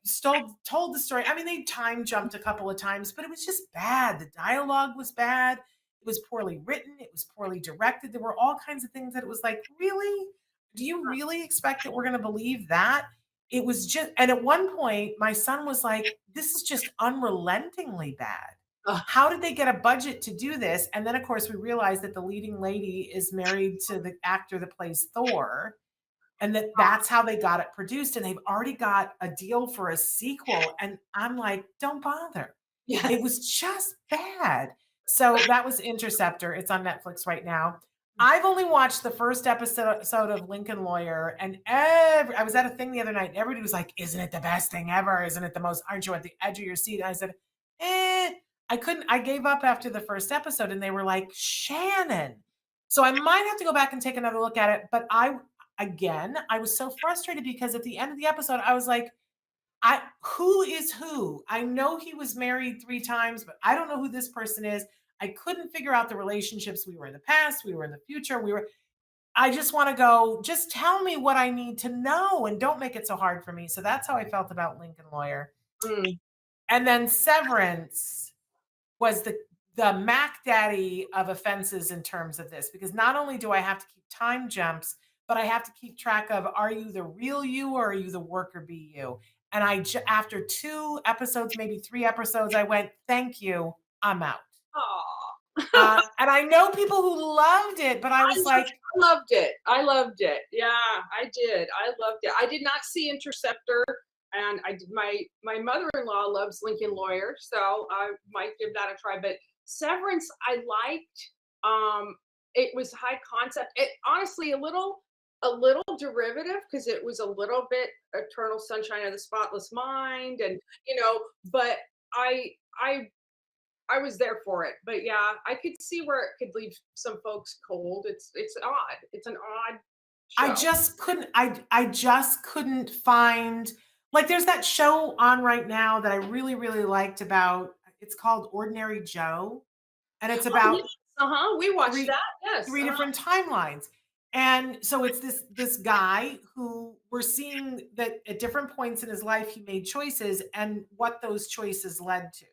told the story. I mean, they time jumped a couple of times, but it was just bad. The dialogue was bad. It was poorly written. It was poorly directed. There were all kinds of things that it was like, really? Do you really expect that we're going to believe that? It was just, and at one point, my son was like, this is just unrelentingly bad. Ugh, How did they get a budget to do this? And then, of course, we realized that the leading lady is married to the actor that plays Thor and that's how they got it produced, and they've already got a deal for a sequel, and I'm like, "Don't bother." It yes. was just bad. So that was Interceptor, it's on Netflix right now. I've only watched the first episode of Lincoln Lawyer, and I was at a thing the other night, and everybody was like, "Isn't it the best thing ever? Isn't it the most aren't you at the edge of your seat?" And I said, "Eh." I couldn't I gave up after the first episode, and they were like, "Shannon." So I might have to go back and take another look at it, but I was so frustrated because at the end of the episode, I was like, who is who? I know he was married 3 times, but I don't know who this person is. I couldn't figure out the relationships. We were in the past, we were in the future, I just want to go, just tell me what I need to know and don't make it so hard for me. So that's how I felt about Lincoln Lawyer. Mm. And then Severance was the Mac Daddy of offenses in terms of this, because not only do I have to keep time jumps, but I have to keep track of, are you the real you or are you the worker bee you? And after 2 episodes, maybe 3 episodes, I went, thank you, I'm out. Aw. And I know people who loved it, but I I was loved like, loved it. I loved it. Yeah, I did. I loved it. I did not see Interceptor, and my mother-in-law loves Lincoln Lawyer, so I might give that a try. But Severance, I liked. It was high concept. It honestly a little derivative because it was a little bit Eternal Sunshine of the Spotless Mind, and but I I I was there for it. But yeah, I could see where it could leave some folks cold. It's odd. It's an odd show. I just couldn't find Like there's that show on right now that I really, really liked about it's called Ordinary Joe, and it's Oh, yes. about Uh-huh. We watched three that. Yes. three different timelines. And so it's this guy who we're seeing that at different points in his life he made choices and what those choices led to.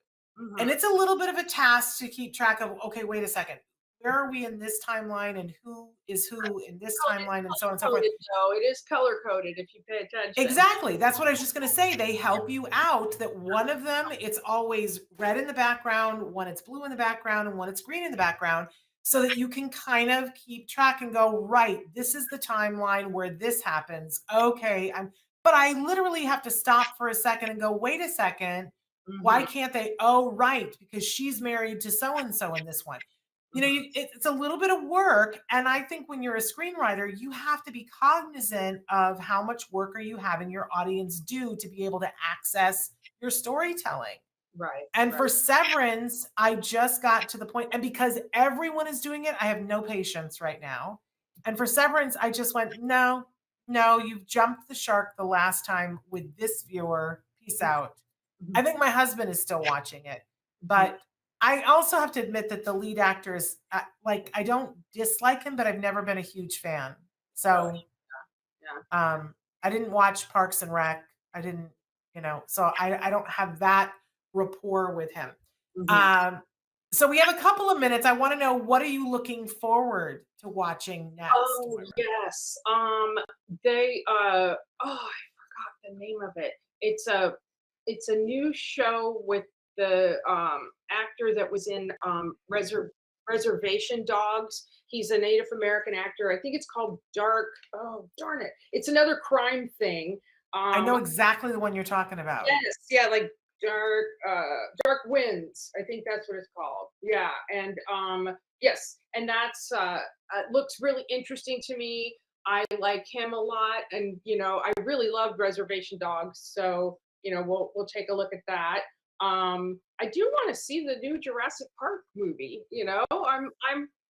And Mhm. it's a little bit of a task to keep track of, okay, wait a second. Where are we in this timeline and who is who in this Oh, it is timeline and so on and so color forth. coded, though. It is color coded if you pay attention. Exactly. That's what I was just going to say. They help you out that one of them, it's always red in the background, one it's blue in the background, and one it's green in the background, so that you can kind of keep track and go, right, this is the timeline where this happens. Okay. But I literally have to stop for a second and go, wait a second. Why Mhm. can't they? Oh, right, because she's married to so and so in this one. Mhm. It's a little bit of work, and I think when you're a screenwriter, you have to be cognizant of how much work are you having your audience do to be able to access your storytelling. Right, And right. for Severance, I just got to the point, and because everyone is doing it, I have no patience right now. And for Severance, I just went, no, no, you've jumped the shark the last time with this viewer. Peace Mhm, out. I mhm, think my husband is still watching it, mhm. but I also have to admit that the lead actor is like I don't dislike him, but I've never been a huge fan. Really? So Yeah. I didn't watch Parks and Rec. I didn't, so I don't have that rapport with him. Mhm. Um, so we have a couple of minutes. I want to know, what are you looking forward to watching next, Oh, Moira? yes. They, I forgot the name of it. It's a new show with the, actor that was in, Reservation Dogs. He's a Native American actor. I think it's called Dark, oh, darn it. It's another crime thing. I Um, know exactly the one you're talking about. yes, yeah, like Dark Winds. I think that's what it's called. Yeah, and yes, and that's looks really interesting to me. I like him a lot, and I really loved Reservation Dogs, so we'll take a look at that. I do want to see the new Jurassic Park movie.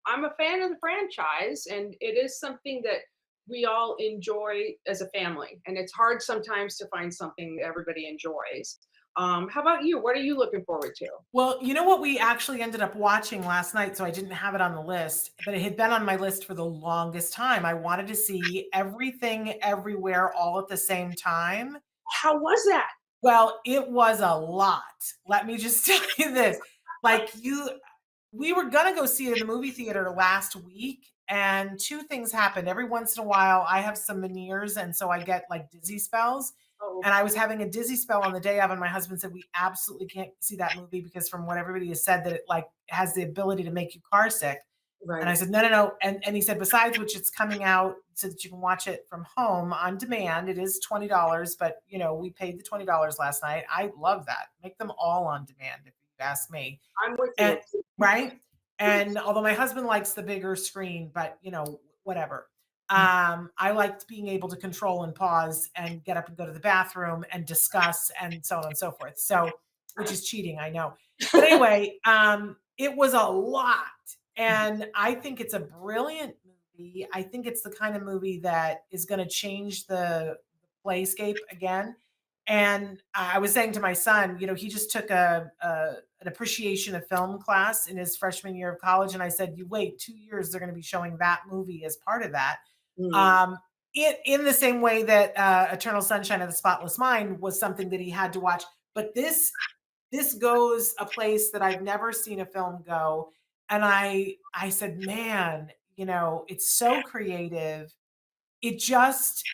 I'm a fan of the franchise, and it is something that we all enjoy as a family, and it's hard sometimes to find something that everybody enjoys. How about you? What are you looking forward to? Well, you know what we actually ended up watching last night, so I didn't have it on the list, but it had been on my list for the longest time. I wanted to see Everything Everywhere all at the same time. How was that? Well, it was a lot. Let me just tell you this. Like we were gonna go see it in the movie theater last week, and two things happened. Every once in a while, I have some Meniere's, and so I get like dizzy spells. Oh, And I was having a dizzy spell on the day of, and my husband said we absolutely can't see that movie because from what everybody has said that it like has the ability to make you car sick. And I right. said, no, no, no. And he said, besides which it's coming out so that you can watch it from home on demand. It is $20, but we paid the $20 last night. I love that. Make them all on demand, if you ask me. I'm with And you. right. And although my husband likes the bigger screen, but whatever. I liked being able to control and pause and get up and go to the bathroom and discuss and so on and so forth. So, which is cheating, I know. But anyway, it was a lot. And I think it's a brilliant movie. I think it's the kind of movie that is going to change the playscape again. And I was saying to my son, he just took an appreciation of film class in his freshman year of college, and I said, "You wait 2 years; they're going to be showing that movie as part of that." Mm, Um, in the same way that Eternal Sunshine of the Spotless Mind was something that he had to watch, but this goes a place that I've never seen a film go, and I said, "Man, it's so creative. It just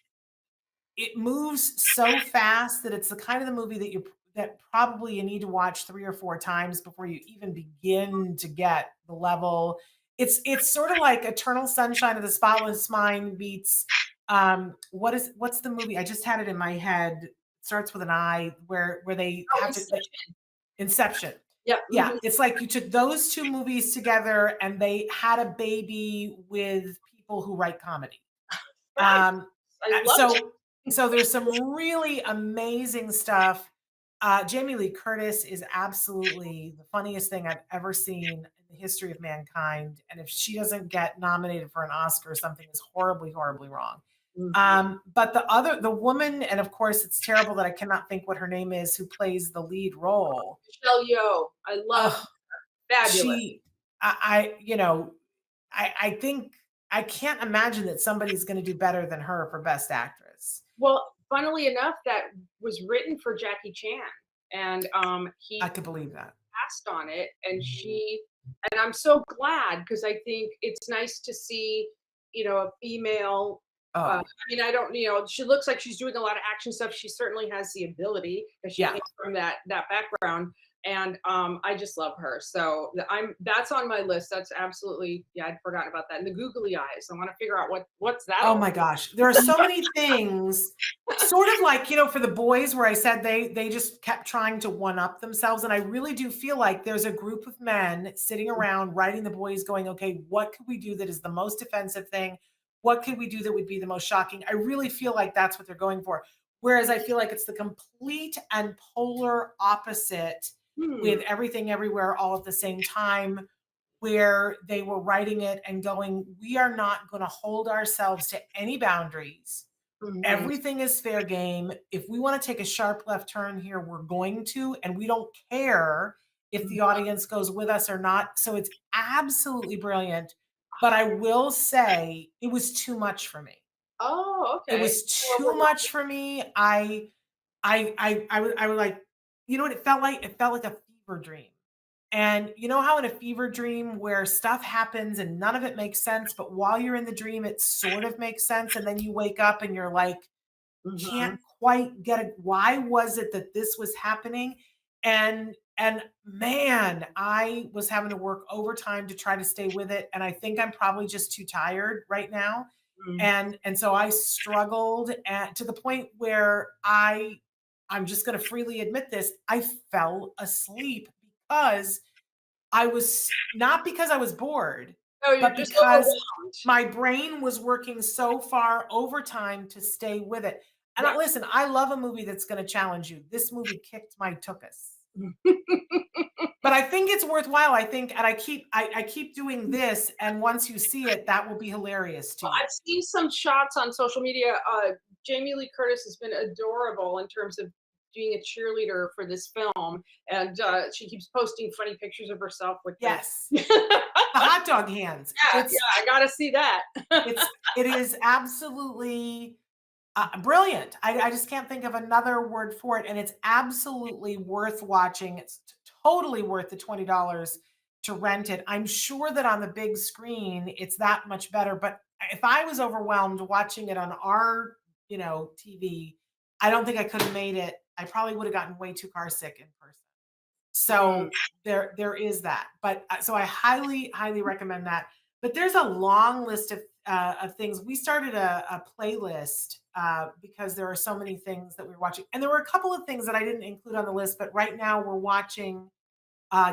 it moves so fast that it's the kind of the movie that probably you need to watch 3 or 4 times before you even begin to get the level. It's sort of like Eternal Sunshine of the Spotless Mind meets, what's the movie? I just had it in my head. It starts with an I where they oh, have to like Inception. Inception. Yep. Yeah, Mhm. it's like you took those 2 movies together and they had a baby with people who write comedy. Right. Um, I love it. so there's some really amazing stuff. Jamie Lee Curtis is absolutely the funniest thing I've ever seen in the history of mankind. And if she doesn't get nominated for an Oscar, something is horribly, horribly wrong. Mhm. But the woman, and of course, it's terrible that I cannot think what her name is, who plays the lead role. Michelle Yeoh, I love Oh, fabulous. she, I think I can't imagine that somebody's going to do better than her for Best Actress. Well, funnily enough, that was written for Jackie Chan, and, I he could believe that. passed on it, and I'm so glad because I think it's nice to see, a female, I Oh, mean, I don't she looks like she's doing a lot of action stuff, she certainly has the ability because she yeah. came from that background, and, I just love her, so, that's on my list, that's absolutely yeah, I'd forgotten about that, and the googly eyes, I wanna figure out what's that Oh all my gosh. There are so many things, sort of like, for the boys where I said they just kept trying to one up themselves. And I really do feel like there's a group of men sitting around writing the boys going, okay, what could we do that is the most offensive thing? What could we do that would be the most shocking? I really feel like that's what th're going for. Whereas I feel like it's the complete and polar opposite Hmm, with everything everywhere all at the same time, where they were writing it and going, we are not going to hold ourselves to any boundaries. mhm, Everything is fair game. If we want to take a sharp left turn here, we're going to, and we don't care if the mhm. audience goes with us or not. So it's absolutely brilliant. But I will say it was too much for me. Oh, It okay. was too Overwhelming. much for me. I would like, what it felt like? It felt like a fever dream. And you know how in a fever dream where stuff happens and none of it makes sense, but while you're in the dream, it sort of makes sense. And then you wake up and you're like, can't Mhm. quite get it. Why was it that this was happening? And man, I was having to work overtime to try to stay with it. And I think I'm probably just too tired right now. Mm. And so I struggled to the point where I'm just going to freely admit this. I fell asleep because I was not because I was bored, Oh, you're but just because overwhelmed. my brain was working so far overtime to stay with it. And Yep. listen, I love a movie that's going to challenge you. This movie kicked my tuchus. But I think it's worthwhile. I think, and I keep doing this, and once you see it, that will be hilarious to you. I've seen some shots on social media. Jamie Lee Curtis has been adorable in terms of being a cheerleader for this film, and she keeps posting funny pictures of herself with the. Yes, yeah, the hot dog hands. yeah, I gotta see that. It is absolutely brilliant. I just can't think of another word for it, and it's absolutely worth watching. It's totally worth the $20 to rent it. I'm sure that on the big screen, it's that much better. But if I was overwhelmed watching it on our, TV, I don't think I could have made it. I probably would have gotten way too car sick in person. Mm, So there is that. But so I highly, highly recommend that. But there's a long list of things. We started a playlist because there are so many things that we're watching, and there were a couple of things that I didn't include on the list. But right now we're watching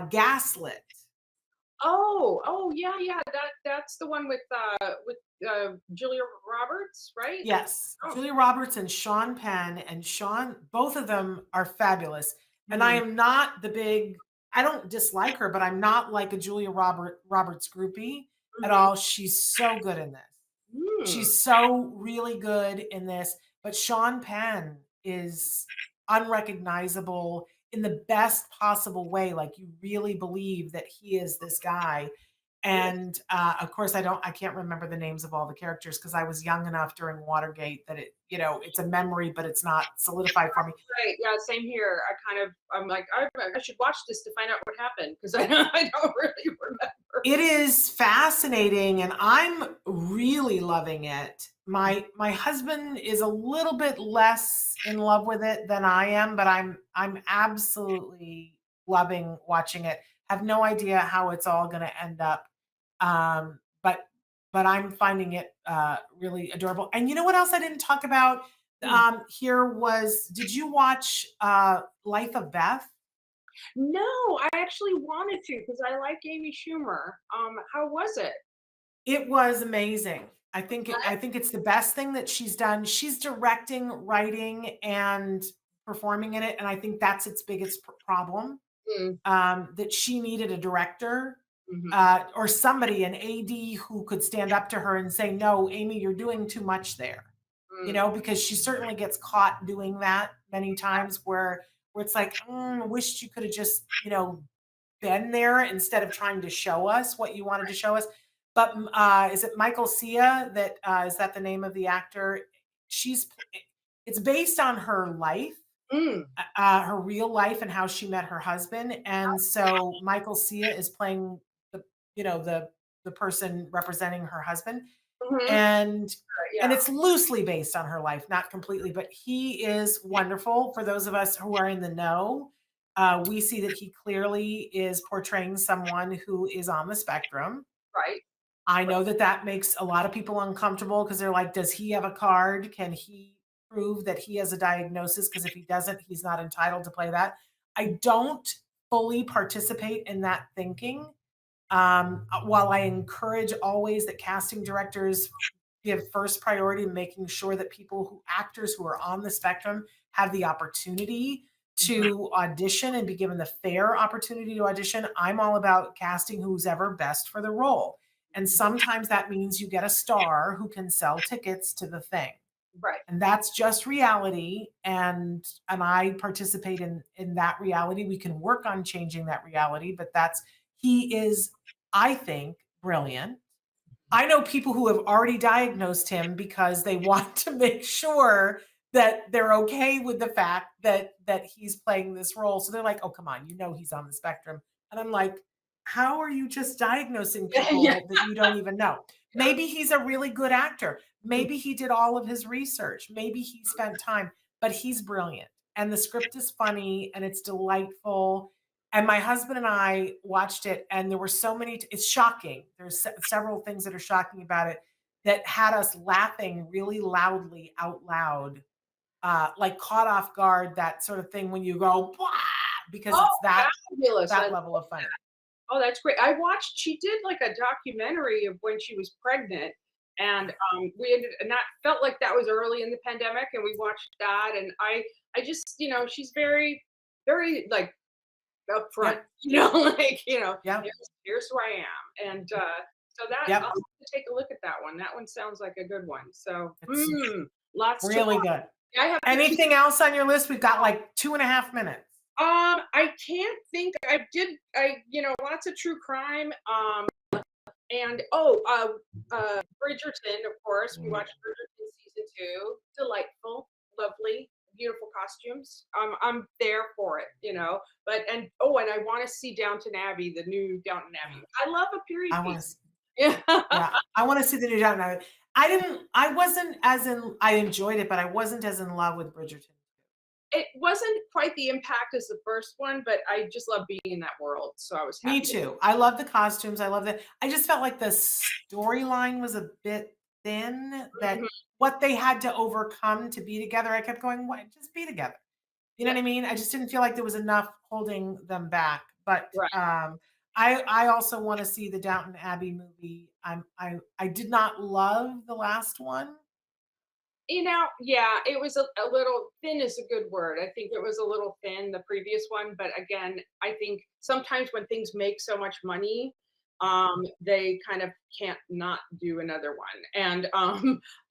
Gaslit. oh, yeah, yeah. That's the one with Julia Roberts, right? Yes, Oh, Julia Roberts and Sean Penn, and Sean, both of them are fabulous. And I mm, am not the big, I don't dislike her, but I'm not like a Julia Roberts groupie at mhm, all. She's so good in this. mm. She's so really good in this. But Sean Penn is unrecognizable in the best possible way. Like you really believe that he is this guy. And of course, I can't remember the names of all the characters because I was young enough during Watergate that it's a memory, but it's not solidified for me. Right. Yeah. Same here. I'm like, I should watch this to find out what happened because I don't really remember. It is fascinating, and I'm really loving it. My husband is a little bit less in love with it than I am, but I'm absolutely loving watching it. Have no idea how it's all going to end up, but I'm finding it really adorable. And you know what else I didn't talk about Hmm. here was, did you watch Life of Beth? No, I actually wanted to because I like Amy Schumer. How was it? It was amazing. I Okay. think it's the best thing that she's done. She's directing, writing, and performing in it, and I think that's its biggest problem, Mm, that she needed a director, mhm. or somebody, an AD who could stand up to her and say, "No, Amy, you're doing too much there." because she certainly gets caught doing that many times where it's like, I wish you could have just, been there instead of trying to show us what you wanted to show us. But is it Michael Cia that is that the name of the actor? She's it's based on her life, Mm. her real life, and how she met her husband. And so Michael Cia is playing the you know the person representing her husband, Mhm. and Yeah. it's loosely based on her life, not completely, but he is wonderful. For those of us who are in the know, we see that he clearly is portraying someone who is on the spectrum. Right. I know that that makes a lot of people uncomfortable because they're like, does he have a card? Can he prove that he has a diagnosis? Because if he doesn't, he's not entitled to play that. I don't fully participate in that thinking. While I encourage always that casting directors give first priority to making sure that actors who are on the spectrum have the opportunity Mhm. to audition and be given the fair opportunity to audition. I'm all about casting who's ever best for the role. And sometimes that means you get a star who can sell tickets to the thing. Right. And that's just reality, and I participate in that reality. We can work on changing that reality, but that's he is, I think, brilliant. I know people who have already diagnosed him because they want to make sure that they're okay with the fact that he's playing this role. So they're like, "Oh, come on, he's on the spectrum." And I'm like, "How are you just diagnosing Yeah. people that you don't even know?" Maybe he's a really good actor. Mm. Maybe he did all of his research. Maybe he spent time, but he's brilliant. And the script is funny and it's delightful, and my husband and I watched it, and there were so many. It's shocking. There's several things that are shocking about it that had us laughing really loudly out loud, like caught off guard. That sort of thing when you go, "Wah!" because Oh, it's fabulous. that level of funny. Oh, that's great. I watched she did like a documentary of when she was pregnant, and we ended and that felt like that was early in the pandemic, and we watched that, and I just, she's very, very like upfront, Yep. like, Yep. here's who I am. And so that I'll Yep. have to take a look at that one. That one sounds like a good one. So It's lots to really watch. good. I have to keep Anything else on your list? We've got like 2.5 minutes. I can't think. Lots of true crime. And Bridgerton, of course. We Mm. watched Bridgerton season 2. Delightful, lovely, beautiful costumes. I'm there for it. And I want to see Downton Abbey, the new Downton Abbey. I love a period I want piece. to. Yeah. Yeah, I wanna see the new Downton Abbey. I wasn't as in I enjoyed it, but I wasn't as in love with Bridgerton. It wasn't quite the impact as the first one, but I just love being in that world, so I was Me happy to. too. I love the costumes, I love I just felt like the storyline was a bit thin, that Mhm. what they had to overcome to be together, I kept going, "What? Just be together." You know Yeah, what I mean? I just didn't feel like there was enough holding them back, but, right. I also wanna see the Downton Abbey movie. I did not love the last one. Yeah, it was a little thin is a good word. I think it was a little thin, the previous one, but again, I think sometimes when things make so much money, they kind of can't not do another one. And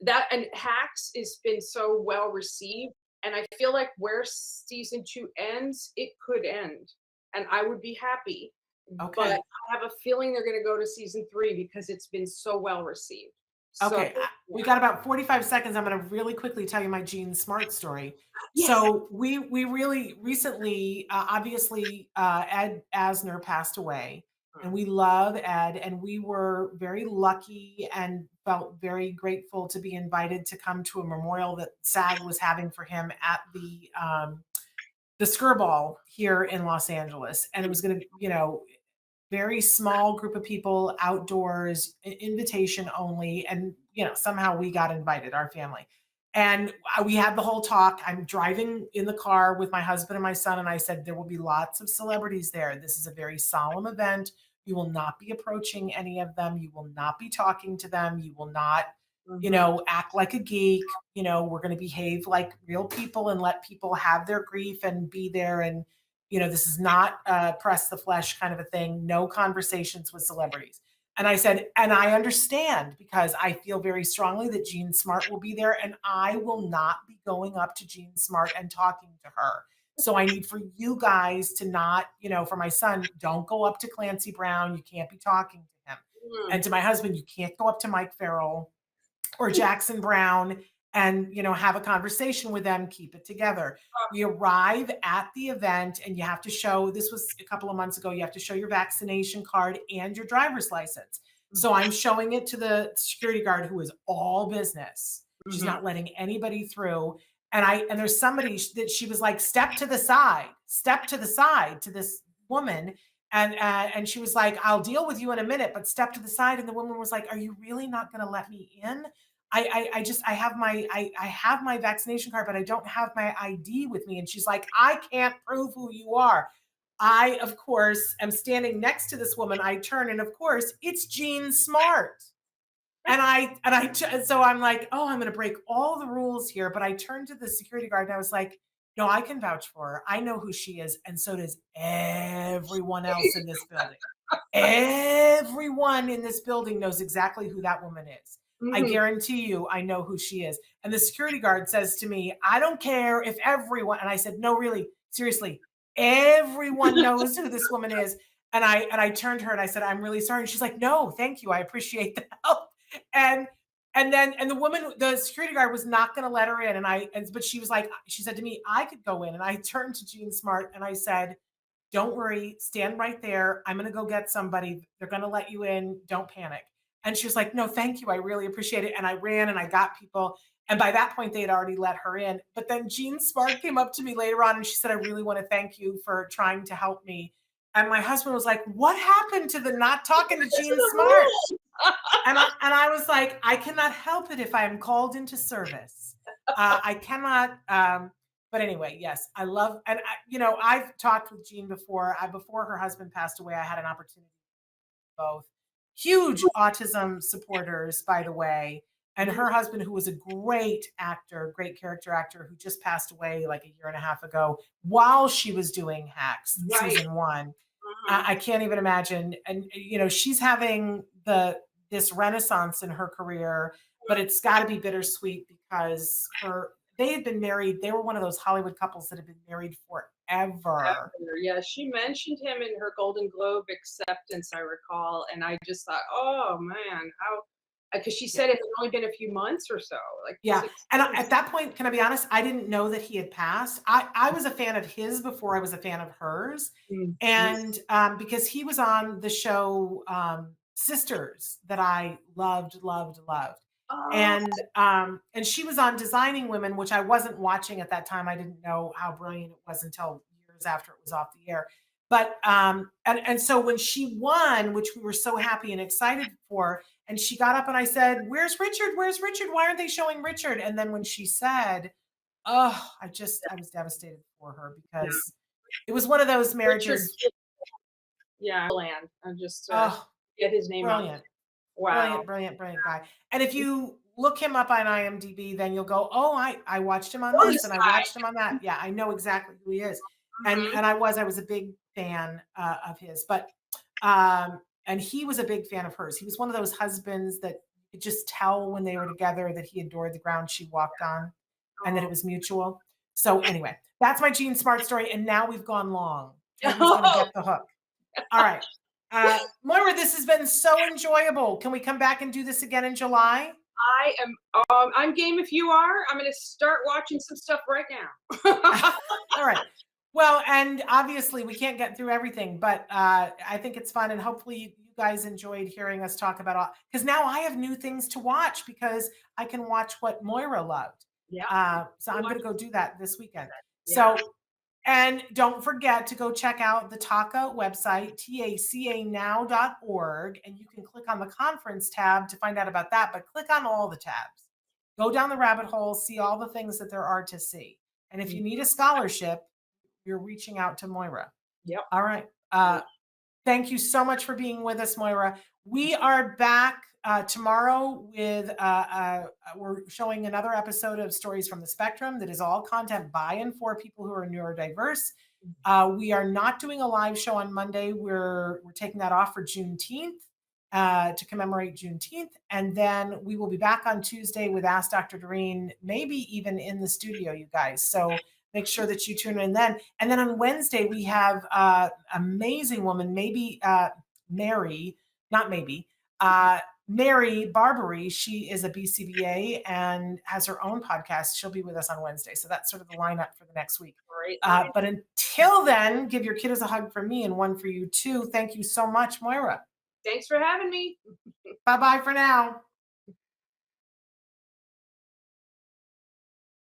that and Hacks has been so well received, and I feel like where season 2 ends, it could end, and I would be happy. But Okay. I have a feeling they're going to go to season 3 because it's been so well received. So Okay, we yeah, got about 45 seconds. I'm gonna really quickly tell you my Gene Smart story. yes. So we really recently, obviously, Ed Asner passed away, and we love Ed, and we were very lucky and felt very grateful to be invited to come to a memorial that SAG was having for him at the Skirball here in Los Angeles, and it was gonna, very small group of people outdoors, invitation only, and somehow we got invited, our family. And we had the whole talk. I'm driving in the car with my husband and my son, and I said there will be lots of celebrities there. This is a very solemn event. You will not be approaching any of them. You will not be talking to them. You will not Mhm. act like a geek. We're going to behave like real people and let people have their grief and be there. And this is not press the flesh kind of a thing. No conversations with celebrities. And I said, and I understand because I feel very strongly that Jean Smart will be there and I will not be going up to Jean Smart and talking to her. So I need for you guys to not, for my son, don't go up to Clancy Brown. You can't be talking to him. Mm. And to my husband, you can't go up to Mike Farrell or Jackson Brown and, have a conversation with them, keep it together. We arrive at the event and you have to show, this was a couple of months ago, you have to show your vaccination card and your driver's license. So I'm showing it to the security guard who is all business. She's Mhm. not letting anybody through. And there's somebody that she was like, step to the side to this woman. And she was like, I'll deal with you in a minute, but step to the side. And the woman was like, are you really not going to let me in? I have my vaccination card, but I don't have my ID with me. And she's like, I can't prove who you are. I, of course, am standing next to this woman. I turn, and of course, it's Jean Smart. So I'm like, oh, I'm going to break all the rules here. But I turned to the security guard and I was like, no, I can vouch for her. I know who she is. And so does everyone else in this building. Everyone in this building knows exactly who that woman is. I Mhm. guarantee you, I know who she is. And the security guard says to me, I don't care if everyone, and I said, no, really, seriously, everyone knows who this woman is. And I turned to her and I said, I'm really sorry. And she's like, no, thank you. I appreciate the help. And the woman, the security guard was not going to let her in. But she was like, she said to me, I could go in. And I turned to Jean Smart and I said, don't worry, stand right there. I'm going to go get somebody. They're going to let you in. Don't panic. And she was like, no, thank you. I really appreciate it. And I ran and I got people. And by that point, they had already let her in. But then Jean Smart came up to me later on and she said, I really want to thank you for trying to help me. And my husband was like, what happened to the not talking to These Jean are the Smart? rules. And I was like, I cannot help it if I am called into service. I cannot. But anyway, yes, I love, and I've talked with Jean before. Before her husband passed away, I had an opportunity to both huge autism supporters, by the way, and her husband, who was a great actor, great character actor, who just passed away like a year and a half ago while she was doing Hacks Right. season one. Mhm. I can't even imagine. And she's having this renaissance in her career, but it's got to be bittersweet because they had been married. They were one of those Hollywood couples that had been married forever. Ever. Yeah, she mentioned him in her Golden Globe acceptance, I recall, and I just thought, oh man, how? Because she Yeah. said it had only been a few months or so, like Yeah. 6 months. At that point, can I be honest? I didn't know that he had passed. I was a fan of his before I was a fan of hers. Mm. And because he was on the show Sisters that I loved, loved, loved. Oh, And she was on Designing Women, which I wasn't watching at that time. I didn't know how brilliant it was until years after it was off the air. But and so when she won, which we were so happy and excited for, and she got up and I said, "Where's Richard? Where's Richard? Why aren't they showing Richard?" And then when she said, "Oh," I was devastated for her yeah. because it was one of those Richard, marriages. yeah, land. I'm just Oh, get his name out. brilliant. Wow. Brilliant, brilliant, brilliant guy. And if you look him up on IMDb, then you'll go, "Oh, I watched him on Oh, this this and I guy. watched him on that." Yeah, I know exactly who he is. And Mhm. and I was a big fan of his, but and he was a big fan of hers. He was one of those husbands that you could just tell when they were together that he adored the ground she walked on and that it Oh. was mutual. So anyway, that's my Gene Smart story. And now we've gone long. Who's going to get the hook? All right. Moira, this has been so enjoyable. Can we come back and do this again in July? I am. I'm game if you are. I'm going to start watching some stuff right now. All right. Well, and obviously we can't get through everything, but I think it's fun, and hopefully you guys enjoyed hearing us talk about all. Because now I have new things to watch because I can watch what Moira loved. Yeah. So I'm going to go do that this weekend. Yeah. So, and don't forget to go check out the TACA website, tacanow.org, and you can click on the conference tab to find out about that, but click on all the tabs. Go down the rabbit hole, see all the things that there are to see. And if you need a scholarship, you're reaching out to Moira. Yep. All right. Thank you so much for being with us, Moira. We are back tomorrow with, we're showing another episode of Stories from the Spectrum that is all content by and for people who are neurodiverse. We are not doing a live show on Monday. We're taking that off for Juneteenth. to commemorate Juneteenth. And then we will be back on Tuesday with Ask Dr. Doreen, maybe even in the studio, you guys. So make sure that you tune in then. And then on Wednesday, we have amazing woman, Mary, not maybe, Mary Barbary. She is a BCBA and has her own podcast. She'll be with us on Wednesday. So that's sort of the lineup for the next week. Great. But until then, give your kiddos a hug from me and one for you too. Thank you so much, Moira. Thanks for having me. Bye-bye for now.